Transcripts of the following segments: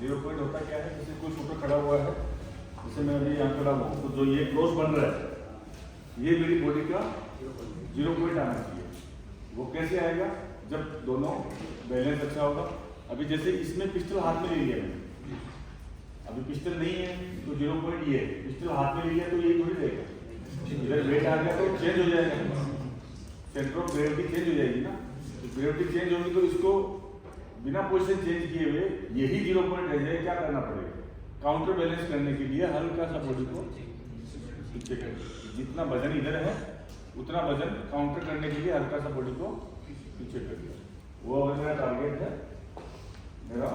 Zero point होता क्या है, जैसे कोई शूटर खड़ा हुआ है, जैसे मैं अभी यहाँ खड़ा हूँ, तो जो ये क्रॉस बन रहा है ये मेरी बॉडी का जीरो पॉइंट आना चाहिए। वो कैसे आएगा, जब दोनों बैलेंस अच्छा होगा। अभी जैसे इसमें पिस्टल हाथ में ले लिया मैंने, अभी पिस्टल नहीं है तो जीरो पॉइंट ये है, पिस्टल हाथ में ले लिया तो यही थोड़ी रहेगा, इधर वेट आ गया तो चेंज हो जाएगा, सेंटर ऑफ ग्रेविटी चेंज हो जाएगी ना। तो ग्रेविटी चेंज होगी तो इसको बिना पोजीशन चेंज किए हुए यही जीरो पॉइंट रह जाए। क्या करना पड़ेगा, काउंटर बैलेंस करने के लिए हल्का सा बॉडी को पीछे कर, जितना वजन इधर है उतना वजन काउंटर करने के लिए हल्का सा बॉडी को पीछे कर दिया। वो अगर मेरा टारगेट है, मेरा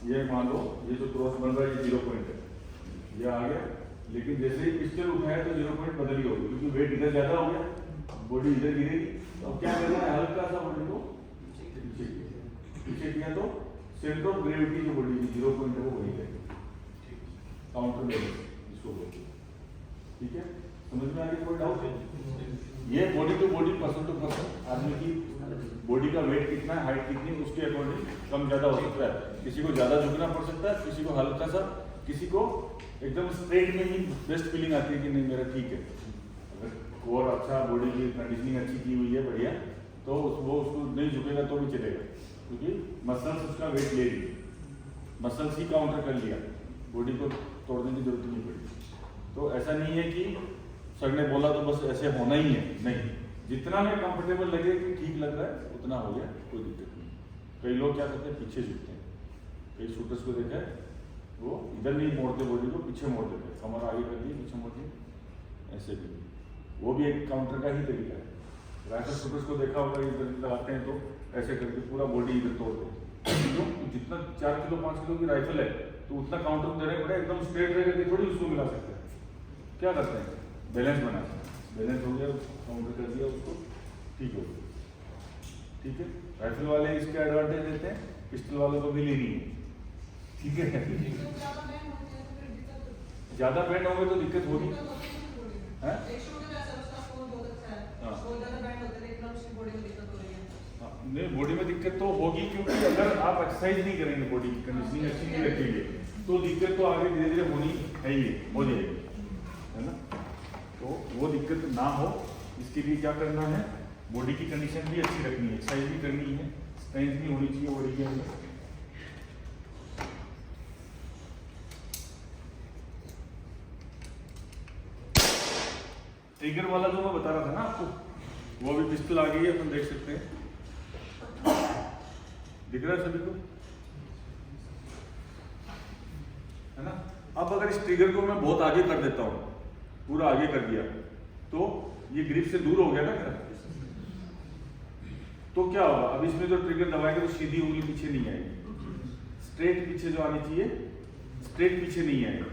ये मान लो ये जो क्रॉस बन रहा है ये जीरो पॉइंट है, ये आ गया, लेकिन जैसे ही पिस्टल उठाया तो जीरो पॉइंट बदल ही होगी, क्योंकि वेट इधर ज्यादा हो गया, बॉडी इधर गिरेगी। तो क्या करना है, हल्का सा बॉडी को पीछे किया तो सेंटर ऑफ ग्रेविटी जो बॉडी की जीरो पॉइंट है वो वही रहेगी, काउंटर बैलेंस इसको बोलते हैं। ठीक है, समझ में आ गया, कोई डाउट है? ये body to body, person to person, आदमी की बॉडी का वेट कितना है, हाइट कितनी, उसके अकॉर्डिंग कम ज्यादा हो सकता है। किसी को ज्यादा झुकना पड़ सकता है, किसी को हल्का सा, किसी को एकदम स्ट्रेट में ही बेस्ट फीलिंग आती है कि नहीं मेरा ठीक है। अगर कोर अच्छा, बॉडी की कंडीशनिंग अच्छी की हुई है बढ़िया, तो वो उसको नहीं झुकेगा तो भी चलेगा, क्योंकि मसल्स उसका वेट ले ली, मसल्स ही काउंटर कर लिया, बॉडी को तोड़ने की जरूरत नहीं पड़ी। तो ऐसा नहीं है कि सर ने बोला तो बस ऐसे होना ही है, नहीं, जितना में कंफर्टेबल लगे कि ठीक लग रहा है उतना हो गया, कोई दिक्कत नहीं। कई लोग क्या करते हैं, पीछे झुकते हैं, कई शूटर्स को देखा है वो इधर नहीं मोड़ते, बॉडी को पीछे मोड़ देते हैं, कमर आगे कर दी पीछे मोड़ दी, ऐसे भी, वो भी एक काउंटर का ही तरीका है। राइफल शूटर्स को देखा होगा, इधर लगाते हैं तो ऐसे करके पूरा बॉडी इधर तोड़ते हैं। तो जितना 4 किलो 5 किलो की राइफल है तो उतना काउंटर देने पड़े, एकदम स्ट्रेट रह करके थोड़ी उसको मिला सकते हैं। क्या करते हैं, बैलेंस बनाते हैं, बैलेंस हो गया, काउंटर कर दिया उसको, ठीक हो गया। ठीक है, राइफल वाले इसके एडवांटेज देते हैं, पिस्टल वालों को भी लेनी है। ठीक है, ज्यादा बैंड होंगे तो दिक्कत होगी। नहीं, बॉडी में दिक्कत तो होगी, क्योंकि अगर आप एक्सरसाइज नहीं करेंगे, बॉडी की कंडीशनिंग अच्छी नहीं रखेंगे, तो दिक्कत तो आगे धीरे धीरे होनी है, ही हो जाएगी, है ना। तो वो दिक्कत ना हो इसके लिए क्या करना है, बॉडी की कंडीशन भी अच्छी रखनी है, एक्सरसाइज भी करनी है, स्ट्रेंथ भी होनी चाहिए बॉडी के अंदर। ट्रिगर वाला जो मैं बता रहा था ना आपको, वो भी पिस्टल आ गई है, अपन देख सकते हैं, दिख रहा है सभी को, है ना। अब अगर इस ट्रिगर को मैं बहुत आगे कर देता हूं, पूरा आगे कर दिया, तो ये ग्रिप से दूर हो गया ना मेरा, तो क्या होगा, अब इसमें जो ट्रिगर दबाएंगे तो सीधी उंगली पीछे नहीं आएगी, स्ट्रेट पीछे जो आनी चाहिए, स्ट्रेट पीछे नहीं आएगी,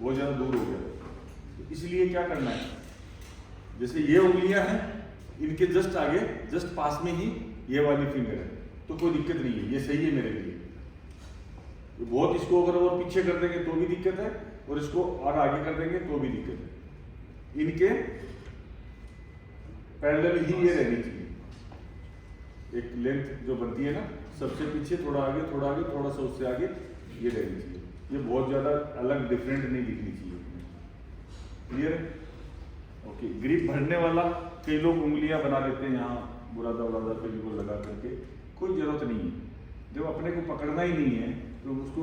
वो ज्यादा दूर हो गया। तो इसलिए क्या करना है, जैसे ये उंगलियां हैं, इनके जस्ट आगे, जस्ट पास में ही ये वाली फिंगर है, तो कोई दिक्कत नहीं है, ये सही है मेरे लिए। तो बहुत इसको अगर और पीछे कर देंगे तो भी दिक्कत है, और इसको और आगे कर देंगे तो भी दिक्कत है। इनके पैरेलल ही ये रहनी चाहिए, एक लेंथ जो बनती है ना, सबसे पीछे थोड़ा आगे, थोड़ा आगे, थोड़ा सा उससे आगे, ये रहनी चाहिए। ये बहुत ज्यादा अलग डिफरेंट नहीं दिखनी चाहिए। क्लियर है? ओके। ग्रिप भरने वाला कई लोग उंगलियां बना लेते हैं यहाँ, बुरादा बुरादा कहीं को लगा करके, कोई जरूरत नहीं है। जब अपने को पकड़ना ही नहीं है तो उसको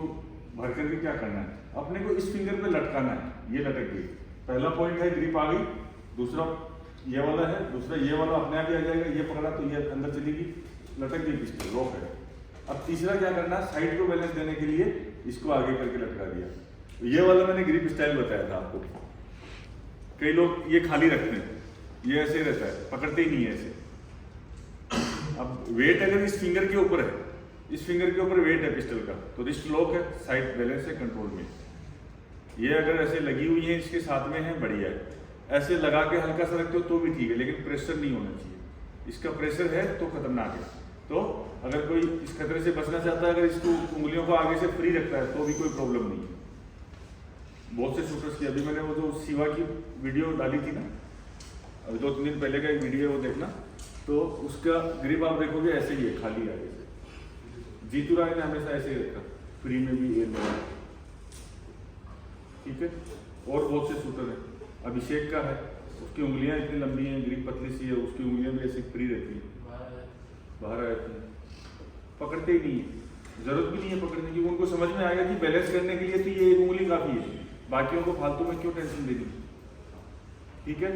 भर करके क्या करना है, अपने को इस फिंगर पे लटकाना है, ये लटक गई, पहला पॉइंट है, ग्रिप आ गई, दूसरा ये वाला है, दूसरा ये वाला अपने आप ही आ जाएगा, ये पकड़ा तो ये अंदर चलेगी, लटक गई पिस्टल, रॉक है। अब तीसरा क्या करना है, साइड को बैलेंस देने के लिए इसको आगे करके लटका दिया। तो ये वाला मैंने ग्रिप स्टाइल बताया था आपको। कई लोग ये खाली रखते हैं, ये ऐसे रहता है, पकड़ते ही नहीं है ऐसे। अब वेट अगर इस फिंगर के ऊपर है, इस फिंगर के ऊपर वेट है पिस्टल का, तो रिस्ट लॉक है, साइड बैलेंस है, कंट्रोल में। ये अगर ऐसे लगी हुई है, इसके साथ में है, बढ़िया है। ऐसे लगा के हल्का सा रखते हो तो भी ठीक है, लेकिन प्रेशर नहीं होना चाहिए। इसका प्रेशर है तो खतरनाक है। तो अगर कोई इस खतरे से बचना चाहता है, अगर इसको उंगलियों को आगे से फ्री रखता है तो भी कोई प्रॉब्लम नहीं है। बहुत से शूटर्स की, अभी मैंने वो जो शिवा की वीडियो डाली थी ना, अभी 2-3 दिन पहले का एक वीडियो वो देखना, तो उसका ग्रिप आप देखोगे ऐसे ही है, खाली आगे से। जीतू राय ने हमेशा ऐसे ही रखा, फ्री में भी एयर लगा, ठीक है। और बहुत से शूटर है, अभिषेक का है, उसकी उंगलियां इतनी लंबी हैं, ग्रिप पतली सी है, उसकी उंगलियां भी ऐसे फ्री रहती है, बाहर रहती है, पकड़ते ही नहीं है, जरूरत भी नहीं है पकड़ने की। उनको समझ में आएगा कि बैलेंस करने के लिए तो ये एक उंगली काफी है, बाकियों को फालतू में क्यों टेंशन देनी, ठीक है।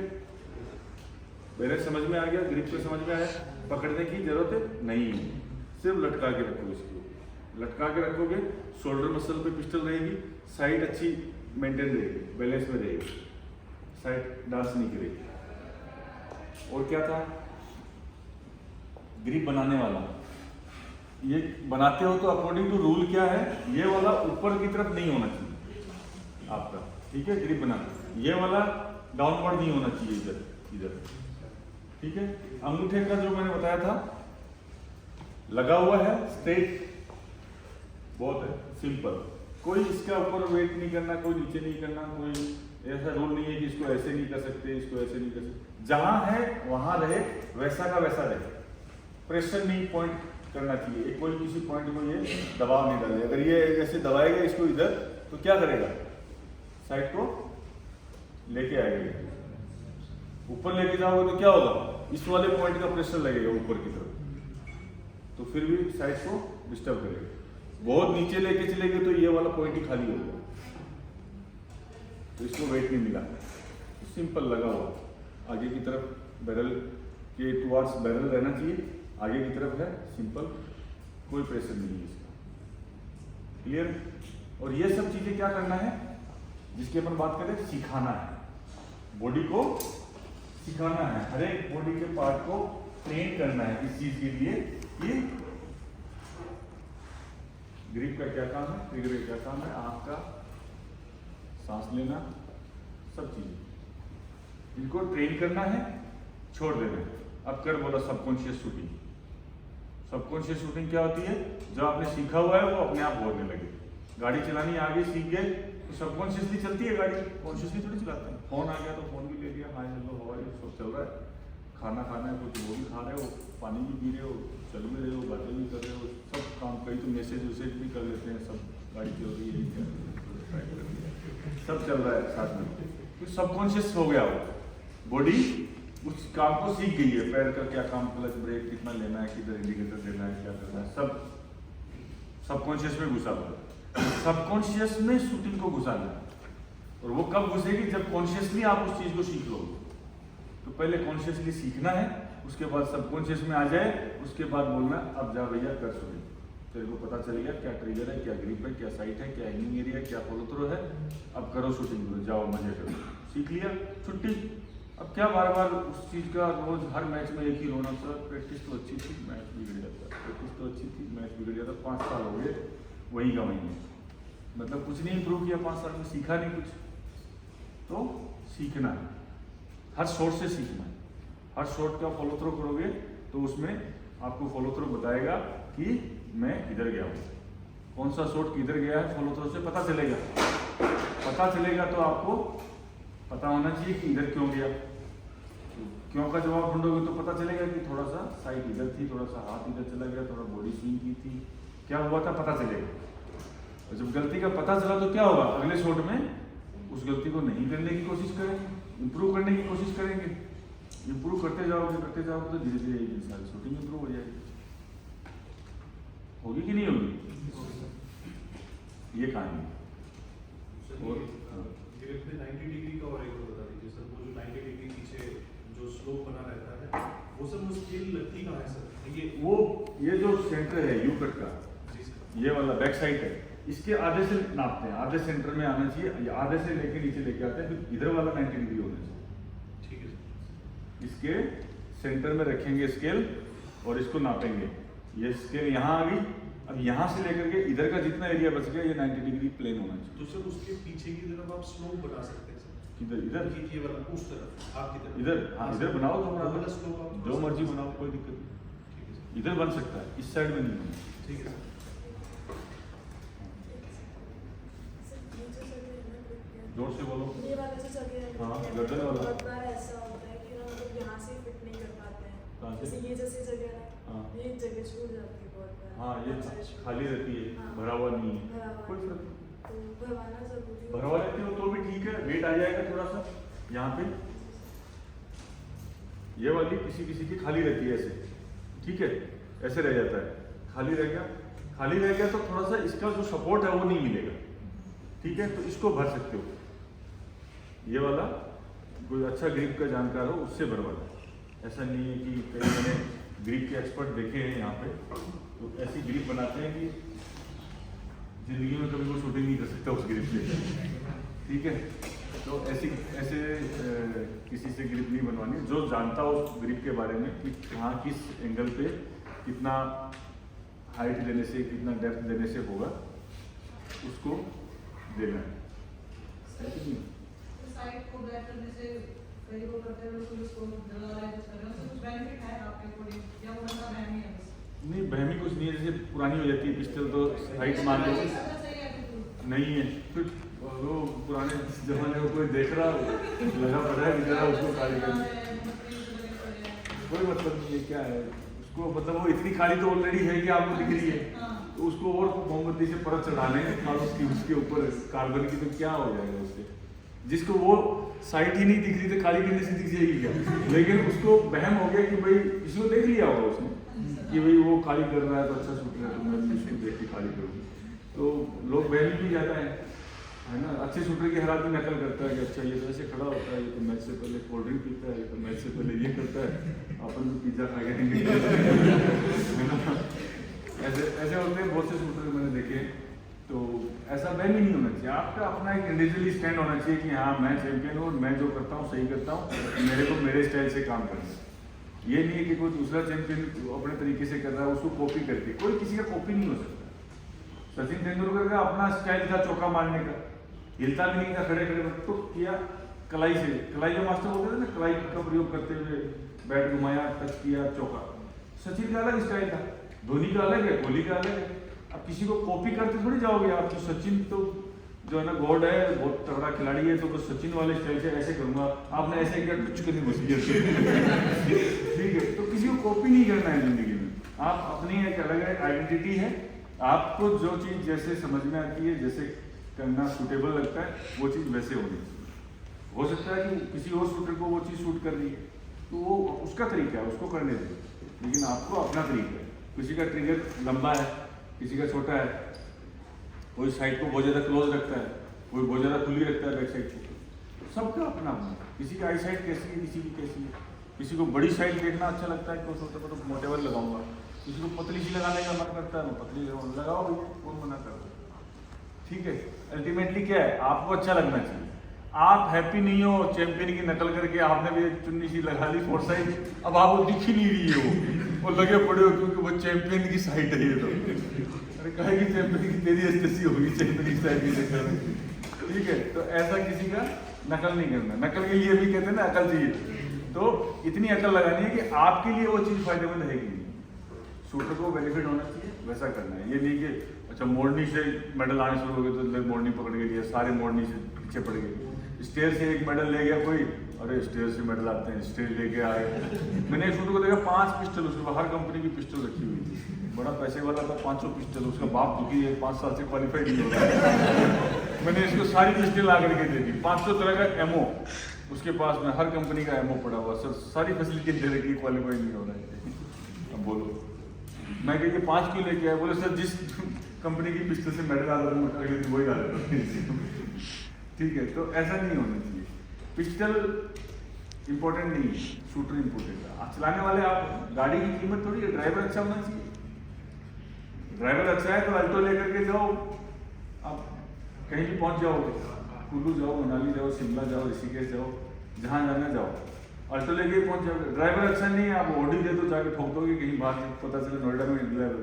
बैलेंस समझ में आ गया, ग्रिप को समझ में आया, पकड़ने की जरूरत नहीं है, सिर्फ लटका के रखो इसको, लटका के रखोगे, शोल्डर मसल पे पिस्टल रहेगी, साइड अच्छी मेंटेन रहेगी, बैलेंस में रहेगी, साइड डांस नहीं करेगी। और क्या था, ग्रिप बनाने वाला, ये बनाते हो तो अकॉर्डिंग टू रूल क्या है, ये वाला ऊपर की तरफ नहीं होना चाहिए आपका, ठीक है। ग्रिप बनाना, ये वाला डाउनवर्ड नहीं होना चाहिए इधर इधर, ठीक है। अंगूठे का जो मैंने बताया था लगा हुआ है, स्ट्रेट बहुत है, सिंपल, कोई इसका ऊपर वेट नहीं करना, कोई नीचे नहीं करना, कोई ऐसा रूल नहीं है कि इसको ऐसे नहीं कर सकते, इसको ऐसे नहीं कर सकते, जहां है वहां रहे, वैसा का वैसा रहे, प्रेशर नहीं पॉइंट करना चाहिए, कोई किसी पॉइंट को ये दबाव नहीं डाले। अगर ये ऐसे दबाएगा इसको इधर तो क्या करेगा, साइड को लेके आएगा, ऊपर लेके जाओगे तो क्या होगा, इस वाले पॉइंट का प्रेशर लगेगा ऊपर की तरफ, तो फिर भी साइड को डिस्टर्ब करेगा। बहुत नीचे लेके चलेंगे तो ये वाला पॉइंट ही खाली होगा, तो इसको वेट नहीं मिला, तो सिंपल लगा हुआ, आगे की तरफ बैरल के टुवार्ड्स बैरल रहना चाहिए, आगे की तरफ है सिंपल, कोई प्रेशर नहीं है इसका, क्लियर। और ये सब चीजें क्या करना है, जिसकी अपन बात करें, सिखाना है, बॉडी को सिखाना है, हर एक बॉडी के पार्ट को ट्रेन करना है इस चीज के लिए कि ग्रिप का क्या काम है, ट्रिगर का क्या काम है, आंख का, सांस लेना, सब चीजें इनको ट्रेन करना है, छोड़ देना है। अब कर बोला सबकॉन्शियस शूटिंग, सबकॉन्शियस शूटिंग क्या होती है, जो आपने सीखा हुआ है वो अपने आप होने लगे, गाड़ी चलानी आगे सीख गए तो सबकॉन्शियसली चलती है गाड़ी, कॉन्शियसली थोड़ी चलाते हैं। फोन आ गया तो फोन भी ले लिया, hi hello how are you, सब चल रहा है, खाना खाना है कुछ वो भी खा रहे हो, पानी भी पी रहे हो, चल भी रहे हो, बातें भी कर रहे हो, सब काम, कई तो मैसेज वैसेज भी कर लेते हैं, सब गाड़ी चल रही है, सब चल रहा है साथ में, तो सबकॉन्शियस हो गया वो, बॉडी उस काम को सीख गई है, पैर का क्या काम, क्लच ब्रेक कितना लेना है, किधर इंडिकेटर देना है, क्या करना है, सब सबकॉन्शियस में घुसा हुआ है। सबकॉन्शियस में शूटिंग को घुसाना है, और वो कब घुसेगी, जब कॉन्शियसली आप उस चीज को सीख लोगे। तो पहले कॉन्शियसली सीखना है, उसके बाद सबकॉन्शियस में आ जाए, उसके बाद बोलना अब जा भैया कर शूटिंग, तेरे को पता चल गया क्या ट्रिगर है, क्या ग्रिप है, क्या साइट है, क्या हैंगिंग एरिया है, क्या फॉलो थ्रो है, अब करो शूटिंग करो, जाओ मजे करो, सीख लिया, छुट्टी। अब क्या बार बार उस चीज़ का रोज हर मैच में एक ही रोना, सर प्रैक्टिस तो अच्छी थी मैच बिगड़ जाता, प्रैक्टिस तो अच्छी थी मैच बिगड़ जाता, 5 साल हो गए वही का वही है, मतलब कुछ नहीं इंप्रूव किया 5 साल में, सीखा नहीं कुछ। तो सीखना है, हर शॉट से सीखना है, हर शॉट का फॉलो थ्रो करोगे तो उसमें आपको फॉलो थ्रो बताएगा कि मैं इधर गया हूँ, कौन सा शॉट किधर गया है, फॉलो थ्रो से पता चलेगा, पता चलेगा तो आपको पता होना चाहिए कि इधर क्यों गया, क्यों का जवाब ढूंढोगे तो पता चलेगा कि थोड़ा सा साइड इधर थी, थोड़ा सा हाथ इधर चला गया, थोड़ा बॉडी स्विंग की थी, क्या हुआ था पता चलेगा। और जब गलती का पता चला तो क्या होगा, अगले शॉट में उस गलती को नहीं करने की कोशिश करेंगे, इंप्रूव करने की कोशिश करेंगे, इंप्रूव करते जाओगे तो धीरे धीरे एक दिन सारी शूटिंग इंप्रूव हो जाएगी, होगी कि नहीं होगी, ये कहानी। और 90 डिग्री का और एक बता दीजिए सर, वो जो 90 डिग्री पीछे जो स्लोप बना रहता है, वो सब वो स्केल लगती कहाँ है सर, ये जो सेंटर है यू कट का, जी सर, ये वाला बैक साइड है, इसके आधे से नापते हैं, आधे सेंटर में आना चाहिए, आधे से लेके नीचे लेके आते हैं, फिर इधर वाला 90 डिग्री होना चाहिए, ठीक है सर, इसके सेंटर में रखेंगे स्केल और इसको नापेंगे, ये स्केल यहाँ आ गई, अब यहाँ से लेकर के इधर का जितना एरिया बच गया ये 90 डिग्री प्लेन होना चाहिए। तो सर उसके पीछे की तरफ आप स्लोप बना सकते हैं सर, किधर, इधर ये वाला उस तरफ आपकी तरफ, इधर, हाँ इधर बनाओ तो वो बना वाला दो, स्लोप आप जो मर्जी बनाओ कोई दिक्कत नहीं, ठीक है सर, इधर बन सकता है, इस साइड में नहीं बना, ठीक है सर, जोर से बोलो। ये वाला जो जगह है, हाँ, गर्दन वाला। बहुत बार ऐसा होता है कि ना मतलब यहाँ से फिट नहीं कर पाते हैं, कहाँ से? जैसे ये जैसी जगह है, हाँ। ये जगह छूट जाती है बहुत बार, हाँ ये बहुत सारे shoot। खाली रहती है, हाँ, भरा हुआ नहीं है, भरा हुआ कोई नहीं। फर्क नहीं। तो भरवाना जरूरी होगा। भरवा लेते हो तो भी ठीक है, वेट आ जाएगा थोड़ा सा यहाँ पे। ये वाली किसी किसी की खाली रहती है ऐसे, ठीक है, ऐसे रह जाता है, खाली रह गया। खाली रह गया तो थोड़ा सा इसका जो सपोर्ट है वो नहीं मिलेगा, ठीक है, तो इसको भर सकते हो। ये वाला कोई अच्छा ग्रिप का जानकार हो उससे भरवा लो। ऐसा नहीं है कि कई मैंने ग्रिप के एक्सपर्ट देखे हैं यहाँ पे, तो ऐसी ग्रिप बनाते हैं कि जिंदगी में कभी कोई शूटिंग नहीं कर सकता उस ग्रिप से, ठीक है। तो ऐसे किसी से ग्रिप नहीं बनवानी, जो जानता हो उस ग्रिप के बारे में कि हाँ किस एंगल पे कितना हाइट देने से कितना डेप्थ देने से होगा, उसको देना है। ऐसे नहीं। साइड को ब्लैक करने से कई लोग करते हैं, लोग उसको जला रहे हैं, कुछ कर रहे हैं, उससे कुछ बेनिफिट है आपके अकॉर्डिंग या वो बंदा बहमी है बस? नहीं, बहमी कुछ नहीं है, जैसे पुरानी हो जाती है पिस्टल तो हाइट मान लो नहीं है, फिर वो पुराने जमाने में कोई देख रहा लगा पड़ा है जरा उसको खाली कर, कोई मतलब नहीं है, क्या है उसको, मतलब वो इतनी खाली तो ऑलरेडी है कि आपको दिख रही है, तो उसको और मोमबत्ती से परत चढ़ाने उसके ऊपर कार्बन की, तो क्या हो जाएगा उससे। जिसको वो साइट ही नहीं दिख रही तो खाली करने से दिख जाएगी क्या, लेकिन उसको वहम हो गया कि भाई इसको देख लिया होगा उसने कि भाई वो खाली कर रहा है तो अच्छा शूटर है, तो मैं इसको देख के खाली करूँगी, तो लोग वहम भी जाता है ना। अच्छे शूटर की हर आदमी नकल करता है कि अच्छा ये तो ऐसे खड़ा होता है, ये तो मैच से पहले कोल्ड ड्रिंक पीता है, ये तो मैच से पहले ये करता है, अपन तो पिज्जा खा के है ना। ऐसे ऐसे होते हैं बहुत से शूटर मैंने देखे। तो ऐसा वहम ही नहीं होना चाहिए, आपका अपना एक इंडिविजुअली स्टैंड होना चाहिए कि हाँ मैं चैंपियन हूँ, मैं जो करता हूँ सही करता हूँ, मेरे को मेरे स्टाइल से काम करना है। ये नहीं है कि कोई दूसरा चैंपियन अपने तरीके से कर रहा है उसको कॉपी करके, कोई किसी का कॉपी नहीं हो सकता। सचिन तेंदुलकर का अपना स्टाइल था चौका मारने का, हिलता भी नहीं था, खड़े खड़े तो किया कलाई से, कलाई जो मास्टर होते थे ना, कलाई का प्रयोग करते हुए बैट घुमाया, टच किया, चौका। सचिन का अलग स्टाइल था, धोनी का अलग है, कोहली का अलग है। अब किसी को कॉपी करते थोड़ी जाओगे आप, तो सचिन तो जो है ना गॉड है, बहुत तगड़ा खिलाड़ी है, तो बस सचिन वाले स्टाइल से ऐसे करूंगा, आपने ऐसे किया कुछ करनी घुस गया, ठीक है। तो किसी को कॉपी नहीं करना है जिंदगी में, आप अपनी एक अलग आइडेंटिटी है, आपको जो चीज़ जैसे समझ में आती है, जैसे करना सूटेबल लगता है, वो चीज़ वैसे होनी चाहिए। हो सकता है कि किसी और शूटर को वो चीज़ शूट कर रही है, तो वो उसका तरीका है, उसको करने दें, लेकिन आपको अपना तरीका है। किसी का ट्रिगर लंबा है, किसी का छोटा है, कोई साइड को बहुत ज़्यादा क्लोज रखता है, कोई बहुत ज़्यादा खुली रखता है बैक साइड को, सबका अपना अपना। किसी की आई साइड कैसी है, किसी की कैसी है, किसी को बड़ी साइड देखना अच्छा लगता है, तो सोचता है तो मोटेबल लगाऊंगा, किसी को पतली सी लगाने का मन करता है, मैं पतली लगाओ भैया, कौन मना कर रहा है, ठीक है। अल्टीमेटली क्या है, आपको अच्छा लगना चाहिए। आप हैप्पी नहीं हो चैंपियन की नकल करके, आपने भी एक चुन्नी सी लगा ली 4 साइड, अब आपको दिख ही नहीं रही है वो लगे पड़े हो क्योंकि वो चैंपियन की साइड है ये तो, अरे कहेगी चैंपियन की तेरी ऐसी होगी चैंपियन की साइड की चक्कर में, ठीक है। तो ऐसा किसी का नकल नहीं करना, नकल के लिए भी कहते हैं ना अकल चाहिए, तो इतनी अकल लगानी है कि आपके लिए वो चीज़ फायदेमंद है कि नहीं, शूटर को बेनिफिट होना चाहिए, वैसा करना है। ये नहीं कि अच्छा मोड़नी से मेडल आने शुरू हो गए तो मोड़नी पकड़ के लिया, सारे मोड़नी से पीछे पड़ गए, स्टेयर से एक मेडल ले गया कोई, अरे स्टेयर से मेडल आते हैं, स्टेयर लेके आए। मैंने एक शूटर को देखा 5 पिस्टल, उसके हर कंपनी की पिस्टल रखी हुई थी, बड़ा पैसे वाला था, 500 पिस्टल, उसका बाप दुखी है, 5 साल से क्वालिफाई नहीं हो रहा है। मैंने इसको सारी पिस्टल ला करके दे दी, 500 तरह का एमओ उसके पास में, हर कंपनी का एमओ पड़ा हुआ, सर सारी फैसिलिटी दे रखी, क्वालिफाई नहीं हो रहा है। अब बोलो, मैं कह 5 क्यों लेके आया, बोले सर जिस कंपनी की पिस्टल से मेडल आ रहा था अगले दिन वही डाल देता, ठीक है। तो ऐसा नहीं होना चाहिए, पिस्टल इंपॉर्टेंट नहीं है, शूटर इंपॉर्टेंट है। आप चलाने वाले, आप गाड़ी की कीमत थोड़ी है, ड्राइवर अच्छा होना चाहिए। ड्राइवर अच्छा है तो अल्टो लेकर के जाओ, आप कहीं भी पहुंच जाओगे, कुल्लू जाओ, मनाली जाओ, शिमला जाओ, ऋषिकेश जाओ, जहाँ जाना जाओ, अल्टो लेके पहुंच जाओगे। ड्राइवर अच्छा नहीं है, आप ऑडी दे दो, जाके ठोक दोगे कहीं बाहर, पता चले नोएडा में ड्राइवर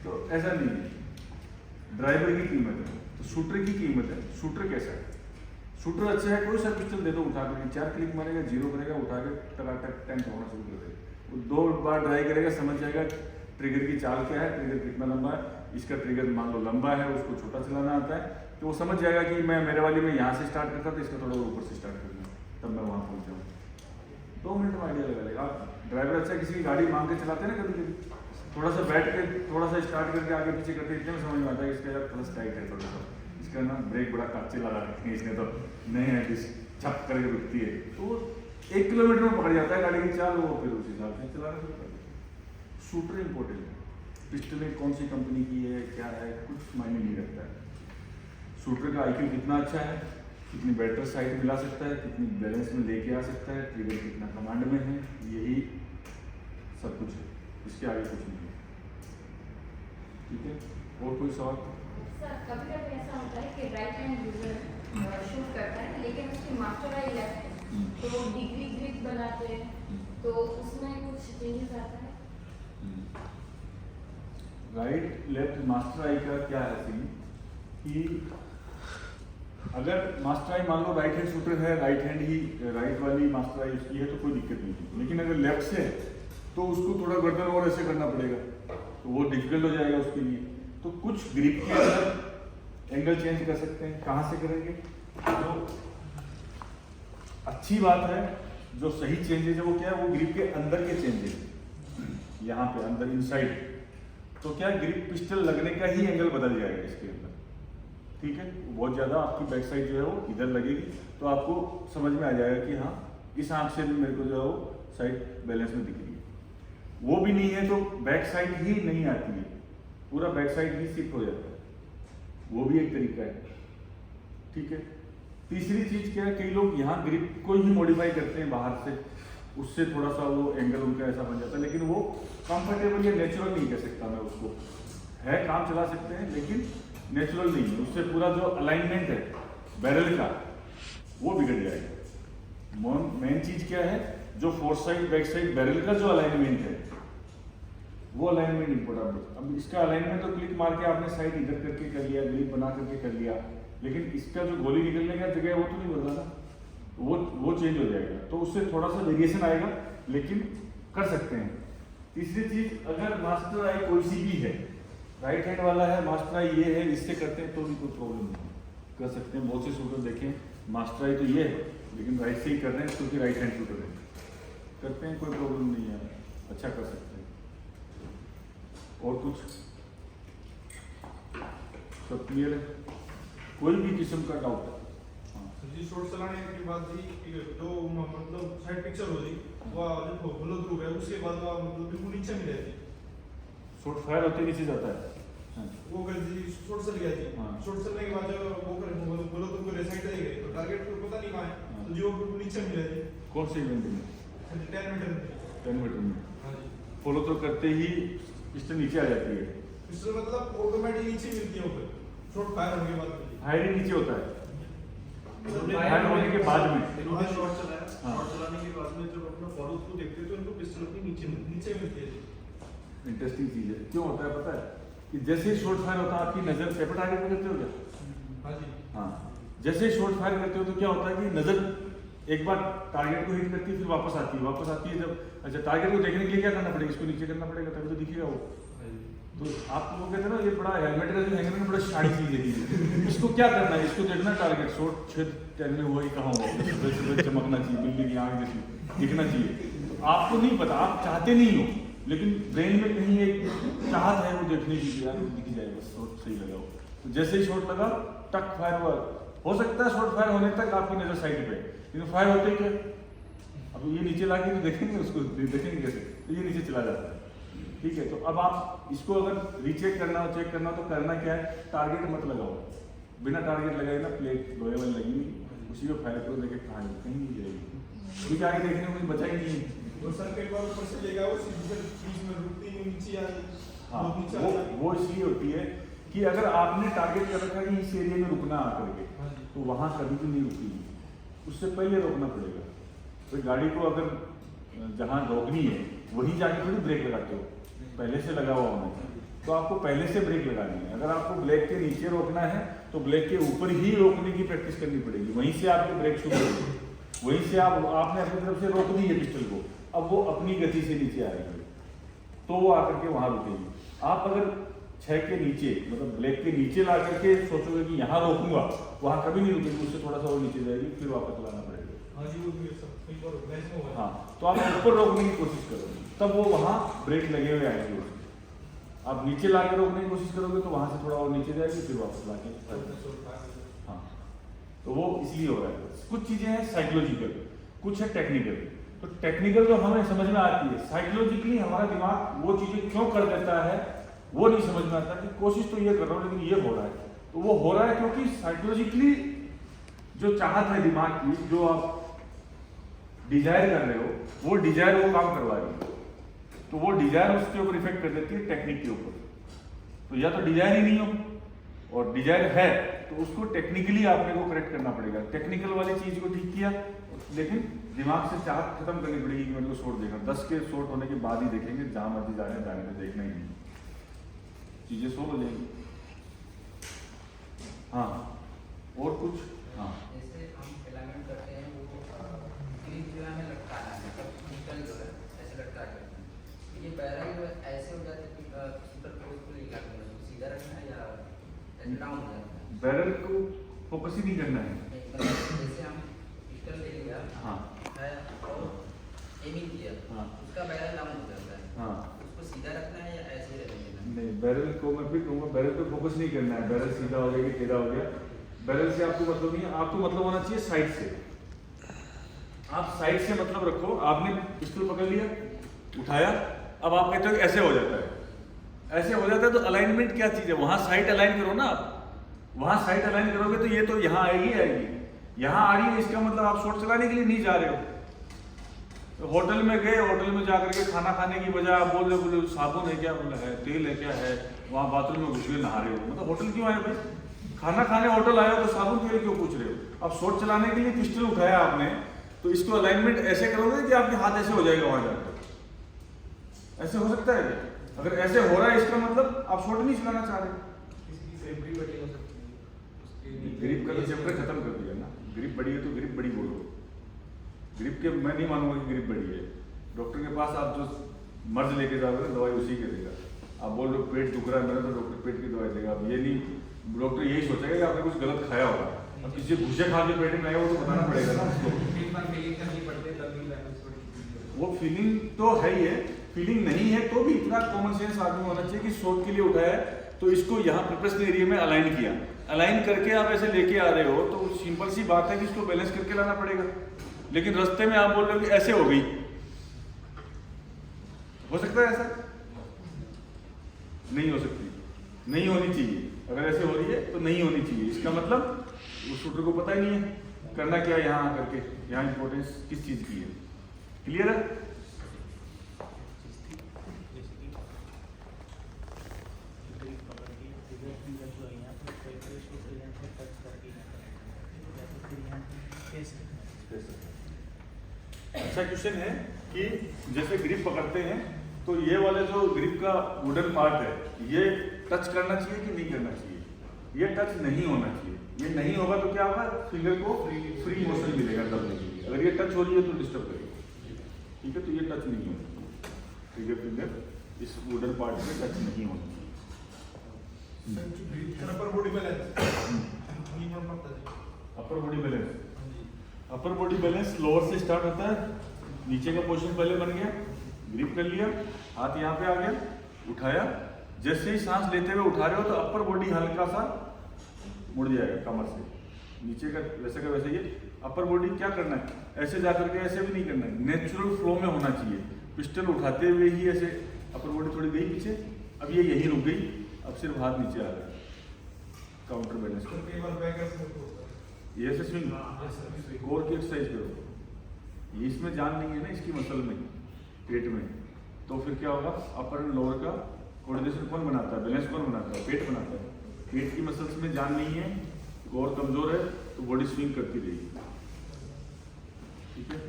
तो ऐसा नहीं है, ड्राइवर की कीमत है, तो शूटर की कीमत है। शूटर कैसा है, शूटर अच्छा है, कोई सा पिस्टल दे दो उठा कर, 4 क्लिक मारेगा, 0 करेगा, उठा के टकाटक टेंट होना शुरू कर देगा, वो 2 बार ट्राई करेगा, समझ जाएगा ट्रिगर की चाल क्या है, ट्रिगर कितना लंबा है, इसका ट्रिगर मान लो लंबा है, उसको छोटा चलाना आता है, तो वो समझ जाएगा कि मैं मेरे वाली में यहाँ से स्टार्ट करता था, इसका थोड़ा ऊपर से स्टार्ट करना, तब मैं वहाँ पहुँच जाऊँ। 2 मिनट में आइडिया लगा लेगा। आप ड्राइवर अच्छा किसी की गाड़ी मांग के चलाते हैं ना कभी कभी, थोड़ा सा बैठ के थोड़ा सा स्टार्ट करके आगे पीछे करके इतने में समझ में आता है कि इसका यार क्लच टाइट है थोड़ा सा, इसका ना ब्रेक बड़ा कच्चे लगा रखे हैं इसने, तो नहीं है कि छप करके रुकती है, तो 1 किलोमीटर में पकड़ जाता है गाड़ी की चाल, वो फिर उस हिसाब से चलाना शुरू कर देते हैं। शूटर इंपॉर्टेंट है, पिस्टलें कौन सी कंपनी की है क्या है कुछ मायने नहीं रखता है। शूटर का IQ कितना अच्छा है, कितनी बेटर साइट मिला सकता है, कितनी बैलेंस में लेके आ सकता है, ट्रिगर कितना कमांड में है, यही सब कुछ है, इसके आगे कुछ नहीं है। ठीक है, और कोई सवाल? सर कभी कभी ऐसा होता है कि राइट हैंड यूजर शूट करता है लेकिन उसकी मास्टर आई लेफ्ट है, तो वो डिग्री ग्रिप बनाते हैं, तो उसमें कुछ चेंजेस आता है? राइट लेफ्ट मास्टर आई का क्या है सीन कि अगर मास्टर आई मान लो राइट हैंड शूटर है, राइट हैंड ही राइट वाली मास्टर आई उसकी है तो कोई दिक्कत नहीं थी, लेकिन अगर लेफ्ट से है तो उसको थोड़ा गर्दन और ऐसे करना पड़ेगा, तो वो डिफिकल्ट हो जाएगा उसके लिए। तो कुछ ग्रिप के अंदर एंगल चेंज कर सकते हैं। कहाँ से करेंगे? जो अच्छी बात है, जो सही चेंजेज है वो क्या है, वो ग्रिप के अंदर के चेंजेस, यहाँ पे अंदर इनसाइड, तो क्या ग्रिप पिस्टल लगने का ही एंगल बदल जाएगा इसके अंदर। ठीक है, बहुत ज़्यादा आपकी बैक साइड जो है वो इधर लगेगी, तो आपको समझ में आ जाएगा कि हाँ इस आंख से भी मेरे को जो है वो साइड बैलेंस में दिख रही है। वो भी नहीं है तो बैक साइड ही नहीं आती है, पूरा बैक साइड ही शिफ्ट हो जाता है, वो भी एक तरीका है। ठीक है, तीसरी चीज क्या है, कई लोग यहाँ ग्रिप को ही मॉडिफाई करते हैं बाहर से, उससे थोड़ा सा वो एंगल उनका ऐसा बन जाता है, लेकिन वो कंफर्टेबल या नेचुरल नहीं कह सकता मैं उसको, है काम चला सकते हैं लेकिन नेचुरल नहीं है, उससे पूरा जो अलाइनमेंट है बैरल का वो बिगड़ जाएगा। मेन चीज क्या है, जो fourth side back side barrel का जो अलाइनमेंट है वो अलाइनमेंट इंपॉर्टेंट है। अब इसका अलाइनमेंट तो क्लिक मार के आपने साइड इधर करके कर लिया, ग्रिप बना करके कर लिया, लेकिन इसका जो गोली निकलने का जगह है वो तो नहीं बदला ना, वो चेंज हो जाएगा, तो उससे थोड़ा सा वेरिएशन आएगा, लेकिन कर सकते हैं। तीसरी चीज, अगर मास्टर आई कोई सी भी है, राइट हैंड वाला है, मास्टर आई ये है, इससे करते हैं तो भी कोई प्रॉब्लम नहीं, कर सकते हैं। बहुत से शूटर देखें मास्टर आई तो ये है लेकिन राइट से ही कर रहे हैं क्योंकि राइट हैंड शूटर है, करते हैं, कोई प्रॉब्लम नहीं है, अच्छा कर सकते हैं। और कुछ सब क्लियर है? कोई भी किस्म का डाउट है? जी शॉट चलाने के बाद जी जो मतलब साइड पिक्चर हो जी वो जो फॉलो थ्रू है उसके बाद वो मतलब बिल्कुल नीचे में रहती है, शॉट फायर होते नीचे जाता है, वो कर जी शॉट चल गया जी, हाँ। शॉट चलने के बाद जो वो कर फॉलो थ्रू को साइड जाएगा तो टारगेट को पता नहीं कहां है, तो जी वो बिल्कुल नीचे में रहती है। कौन से इवेंट में? 10 मीटर में। 10 मीटर में हाँ जी, फॉलो तो करते ही पिस्टल नीचे आ जाती है, इससे मतलब ऑटोमेटिक नीचे मिलती है ऊपर शॉट फायर होने के बाद। फायर ही नीचे होता है, फायर होने के बाद में। इन्होंने शॉट चलाया, हाँ। शॉट चलाने के बाद में जब अपना फॉलो थ्रू देखते हैं तो इनको पिस्टल अपनी नीचे मिलती है जी। इंटरेस्टिंग चीज है, क्यों होता है पता है कि जैसे ही शॉट फायर होता है आपकी नजर पेपर टारगेट पे करते हो क्या? हाँ जी, हाँ, जैसे ही शॉट फायर करते हो तो क्या होता है कि नजर एक बार टारगेट को हिट करती है फिर वापस आती है जब, अच्छा टारगेट को देखने के लिए क्या करना पड़ेगा, इसको नीचे करना पड़ेगा तभी तो दिखेगा वो। तो आप लोग कहते हैं ना ये बड़ा हेलमेट का जो हैंगर में बड़ा शानी चीज है, इसको क्या करना है, इसको देखना टारगेट शॉट छेद टहलने हुआ ही कहाँ हुआ, सुबह सुबह चमकना चाहिए, बिल्ली की आँख जैसी दिखना चाहिए। तो आपको नहीं पता, आप चाहते नहीं हो, लेकिन ब्रेन में कहीं एक चाहत है वो देखने की, यार वो दिख जाए बस शॉट सही लगा हो। तो जैसे ही शॉट लगा टक फायर हुआ, हो सकता है शॉट फायर होने तक आपकी नजर साइड पे, लेकिन फायर होते ही क्या, अब ये नीचे लाके तो देखेंगे उसको, देखेंगे कैसे, तो ये नीचे चला जाता है। ठीक है, तो अब आप इसको अगर रीचेक करना हो, चेक करना हो तो करना क्या है, टारगेट मत लगाओ, बिना टारगेट लगाए ना प्लेट लोहे वाली लगी नहीं, उसी को फायर करो, देखे कहाँ कहीं नहीं जाएगी, क्योंकि आगे देखने को कुछ बचा ही नहीं है। वो सर कई बार ऊपर से लेगा वो सीधे बीच में रुकती नहीं, नीचे आ जाती। हाँ, वो इसलिए होती है कि अगर आपने टारगेट कर रखा है कि इस एरिया में रुकना आकर के, हाँ जी, तो वहाँ कभी भी नहीं रुकेगी, उससे पहले रोकना पड़ेगा। तो गाड़ी को अगर जहाँ रोकनी है वहीं जाके थोड़ी ब्रेक लगाते हो, पहले से लगा हुआ होना चाहिए, तो आपको पहले से ब्रेक लगानी है। अगर आपको ब्रेक के नीचे रोकना है तो ब्रेक के ऊपर ही रोकने की प्रैक्टिस करनी पड़ेगी, वहीं से आपकी ब्रेक शुरू होगी, वहीं से आपने अपनी तरफ से रोक दी है पिस्टल को, अब वो अपनी गति से नीचे आएगी तो वो आकर के वहां रुकेगी। आप अगर 6 के नीचे मतलब ब्रेक के नीचे ला करके सोचोगे कि यहाँ रोकूंगा, वहां कभी नहीं रुकेगी, उससे थोड़ा सा और नीचे जाएगी, फिर वापस लाना पड़ेगा। हाँ जी, वो भी सब कई बार मैच में हुआ है। हाँ, तो आप ऊपर रोकने की कोशिश करो, तब वो वहाँ ब्रेक लगे हुए आएंगे, आप नीचे ला के रोकने की कोशिश करोगे तो वहां से थोड़ा और नीचे जाएगी, फिर वापस ला के। हाँ, तो वो इसलिए हो रहा है। कुछ चीजें हैं साइकोलॉजिकल, कुछ है टेक्निकल। तो टेक्निकल जो हमें समझ में आती है, साइकोलॉजिकली हमारा दिमाग वो चीजें क्यों कर देता है वो नहीं समझ में आता कि कोशिश तो ये कर रहा हूँ लेकिन ये हो रहा है। तो वो हो रहा है क्योंकि साइकोलॉजिकली जो चाहत है दिमाग की, जो आप डिजायर कर रहे हो, वो डिजायर वो काम करवा रही है। तो वो डिजायर उसके ऊपर इफेक्ट कर देती है टेक्निक के ऊपर। तो या तो डिजायर ही नहीं हो, और डिजायर है तो उसको टेक्निकली आपने को करेक्ट करना पड़ेगा। टेक्निकल वाली चीज को ठीक किया, लेकिन दिमाग से चाहत खत्म करनी पड़ेगी कि मेरे को शॉट देखना। 10 के शॉट होने के बाद ही देखेंगे, जहां मर्जी जाने में देखना ही नहीं, चीजें सोल्व हो जाएंगी। हाँ, और कुछ? हाँ, जैसे हम फिलामेंट करते हैं वो ग्रीन जो हमें लटकाना है, मतलब निकल जो है ऐसे लटका करते हैं। तो ये बैरल जो है ऐसे हो जाते हैं कि सुपर फोर्सफुल लगाते हैं, सीधा रखना है या ऐसे डाउन हो जाता है? बैरल को फोकस ही नहीं करना है। जैसे हम पिस्टल ले लिया हाँ है और एमिंग किया, हाँ उसका बैरल डाउन हो जाता है, हाँ, उसको सीधा रखना है या ऐसे ही रहने देना है? नहीं, बैरल को मैं फिर कहूँगा बैरल पे फोकस नहीं करना है। बैरल सीधा हो गया कि टेढ़ा हो गया, बैरल से आपको मतलब नहीं है। आपको मतलब होना चाहिए साइड से। आप साइड से मतलब रखो। आपने पिस्टल पकड़ लिया, उठाया, अब आप कहते हो कि ऐसे हो जाता है, ऐसे हो जाता है। तो अलाइनमेंट क्या चीज़ है? वहाँ साइड अलाइन करो ना। आप वहाँ साइड अलाइन करोगे तो ये तो यहाँ आएगी आएगी, यहाँ आ रही है, इसका मतलब आप शॉट चलाने के लिए नहीं जा रहे हो। तो होटल में गए, होटल में जाकर के खाना खाने की बजाय आप बोल रहे हो, बोले साबुन है क्या, बोला है तेल है क्या है, वहाँ बाथरूम में घुस के नहा रहे हो। मतलब होटल क्यों आए भाई? खाना खाने होटल आए हो तो साबुन तेल क्यों पूछ रहे हो? अब शॉट चलाने के लिए पिस्टल उठाया आपने, तो इसको अलाइनमेंट ऐसे करोगे कि आपके हाथ ऐसे हो जाएगा वहाँ जाकर। ऐसे हो सकता है क्या? अगर ऐसे हो रहा है इसका मतलब आप शॉट नहीं चलाना चाह रहे। ग्रिप का तो चैप्टर खत्म कर दिया ना। ग्रिप बड़ी है तो ग्रिप बड़ी बोलो। ग्रिप के मैं नहीं मानूंगा कि ग्रिप बड़ी है। डॉक्टर के पास आप जो मर्ज लेके जाओगे ना, दवाई उसी के देगा। आप बोल रहे हो पेट दुख रहा है मेरा, तो डॉक्टर पेट की दवाई देगा। अब ये नहीं, डॉक्टर यही सोचेगा कि आपने कुछ गलत खाया होगा। अब किसी घुसे खा के पेट में आए वो तो बताना पड़ेगा ना उसको। वो फीलिंग तो है ही है, फीलिंग नहीं है तो भी इतना कॉमन सेंस आदमी होना चाहिए कि शॉट के लिए उठाया है तो इसको यहाँ प्रिपरेशन एरिया में अलाइन किया, अलाइन करके आप ऐसे लेके आ रहे हो, तो सिंपल सी बात है कि इसको बैलेंस करके लाना पड़ेगा। लेकिन रास्ते में आप बोल रहे हो कि ऐसे हो गई, हो सकता है ऐसा? नहीं हो सकती, नहीं होनी चाहिए। अगर ऐसे हो रही है तो नहीं होनी चाहिए। इसका मतलब उस शूटर को पता ही नहीं है करना क्या है यहाँ करके, यहाँ इंपॉर्टेंस किस चीज की है। क्लियर है? अच्छा क्वेश्चन है कि जैसे ग्रिप पकड़ते हैं तो ये वाले जो ग्रिप का वुडन पार्ट है ये टच करना चाहिए कि नहीं करना चाहिए? ये टच नहीं होना चाहिए। ये नहीं होगा तो क्या होगा? फिंगर को फ्री मोशन मिलेगा दबने के लिए। अगर ये टच हो रही है तो डिस्टर्ब करेगा। ठीक है, तो ये टच नहीं होना चाहिए। ठीक है, फिंगर इस वुडन पार्ट में टच नहीं होना चाहिए। Upper body balance, upper body balance, upper body balance lower से स्टार्ट होता है। नीचे का पोजीशन पहले बन गया, ग्रिप कर लिया, हाथ यहाँ पे आ गया, उठाया। जैसे ही सांस लेते हुए उठा रहे हो तो अपर बॉडी हल्का सा मुड़ जाएगा कमर से नीचे का, वैसे का वैसे। ये अपर बॉडी क्या करना है? ऐसे जाकर के ऐसे भी नहीं करना है, नेचुरल फ्लो में होना चाहिए। पिस्टल उठाते हुए ही ऐसे अपर बॉडी थोड़ी गई पीछे, अब ये यहीं रुक गई, अब सिर्फ हाथ नीचे आ रहा है काउंटर बैलेंस कर। ये ऐसे स्विंग कोर की एक्सरसाइज करो। ये इसमें जान नहीं है ना इसकी मसल में, पेट में, तो फिर क्या होगा? अपर एंड लोअर का कोऑर्डिनेशन कौन बनाता है? बैलेंस कौन बनाता है? पेट बनाता है। पेट की मसल्स में जान नहीं है, कोर कमजोर है, तो बॉडी स्विंग करती रहेगी। ठीक है,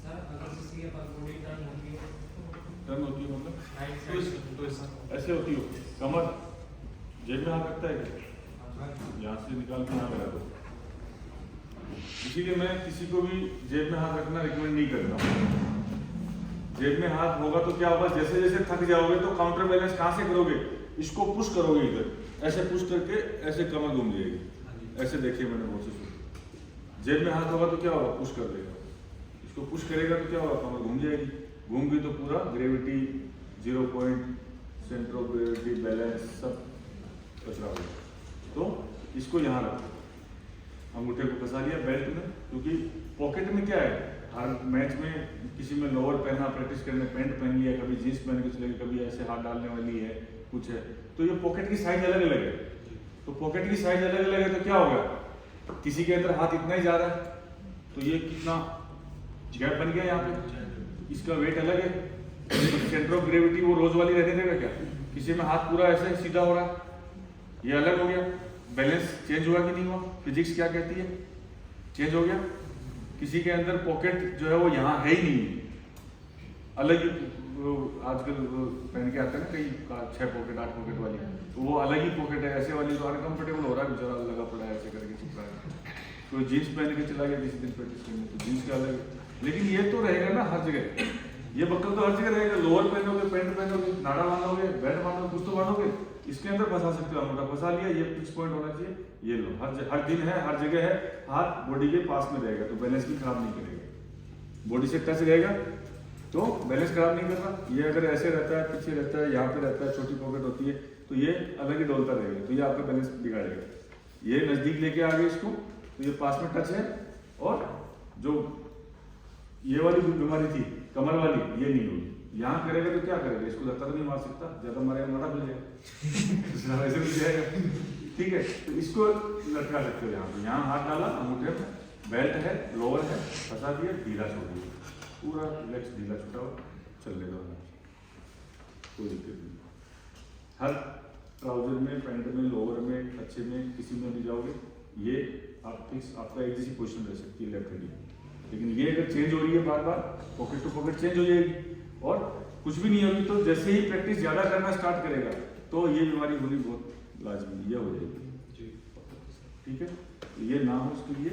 सर अगर किसी के पास बॉडी टर्न होती है मतलब तो ऐसे होती हो, कमर जेब में हाथ रखता है क्या? यहाँ से निकाल के यहाँ लगा दो। इसीलिए मैं किसी को भी जेब में हाथ रखना रिकमेंड नहीं करता। जेब में हाथ होगा तो क्या होगा? जैसे जैसे थक जाओगे तो काउंटर बैलेंस कहाँ से करोगे? इसको पुश करोगे इधर, ऐसे पुश करके ऐसे कमर घूम जाएगी। ऐसे देखिए मैंने बहुत से सुना। जेब में हाथ होगा तो क्या होगा? पुश कर देगा। इसको पुश करेगा तो क्या होगा? कमर घूम जाएगी। घूम गई तो पूरा gravity 0.0 centre of gravity, balance सब कचरा हो गया। तो इसको यहाँ रखो, अंगूठे को फंसा लिया बेल्ट में, क्योंकि पॉकेट में क्या है, हर मैच में किसी में लोअर पहना, प्रैक्टिस करने पैंट पहन लिया, कभी जीन्स पहन के चले, कभी ऐसे हाथ डालने वाली है कुछ है, तो ये पॉकेट की साइज अलग अलग है। तो पॉकेट की साइज अलग अलग है तो क्या होगा, किसी के अंदर हाथ इतना ही जा रहा है तो ये कितना गैप बन गया यहाँ पे, इसका वेट अलग है, सेंटर ऑफ ग्रेविटी वो रोज वाली रहने देगा क्या, किसी में हाथ पूरा ऐसे सीधा हो रहा है, ये अलग हो गया, बैलेंस चेंज हुआ कि नहीं हुआ, फिजिक्स क्या कहती है, चेंज हो गया। किसी के अंदर पॉकेट जो है वो यहाँ है ही नहीं, अलग ही आजकल पहन के आते हैं ना कई 6 पॉकेट 8 पॉकेट वाली, तो वो अलग ही पॉकेट है, ऐसे वाली तो अनकंफर्टेबल हो रहा है बेचारा, लगा पड़ा है ऐसे करके चिपका है। तो जीन्स पहन के चला गया किसी दिन प्रैक्टिस करने तो जीन्स का अलग है, लेकिन ये तो रहेगा ना हर जगह, ये बक्कल तो हर जगह रहेगा, लोअर पहनोगे, पैंट पहनोगे, नाड़ा बांधोगे, बेल्ट बांधोगे, कुछ तो बांधोगे, इसके अंदर फंसा सकते हो, अंगूठा फंसा लिया, ये फिक्स पॉइंट होना चाहिए, ये लो, हर दिन है, हर जगह है, हाथ बॉडी के पास में रहेगा तो बैलेंस भी खराब नहीं करेगा, बॉडी से टच रहेगा तो बैलेंस खराब नहीं कर रहा। ये अगर ऐसे रहता है, पीछे रहता है, यहाँ पे रहता है, छोटी पॉकेट होती है तो ये अलग ही डोलता रहेगा, तो ये आपका बैलेंस बिगाड़ेगा। ये नजदीक लेके आ गए इसको तो ये पास में टच है, और जो ये वाली बीमारी थी कमर वाली ये नहीं होगी, यहाँ करेगा तो क्या करेगा, इसको धक्का तो नहीं मार सकता, ज्यादा मारेगा मारा मिल जाएगा ऐसे मिल जाएगा, ठीक है। तो इसको लटका सकते हो यहाँ पे, यहाँ हाथ डाला अंगूठे में, बेल्ट है, लोअर है, फंसा दिया, ढीला छोड़ दिया, पूरा लेग्स ढीला छुटा हुआ चल लेगा, कोई दिक्कत नहीं। हर ट्राउजर में, पैंट में, लोअर में, अच्छे में, किसी में भी जाओगे ये आप फिक्स, आपका एक जैसी पोजीशन रह सकती है लेफ्ट हैंड, लेकिन ये अगर चेंज हो रही है बार बार, पॉकेट टू पॉकेट चेंज हो जाएगी और कुछ भी नहीं होगी, तो जैसे ही प्रैक्टिस ज़्यादा करना स्टार्ट करेगा तो ये बीमारी होनी बहुत लाजमी, ये हो जाएगी, ठीक है। तो ये ना हो उसके लिए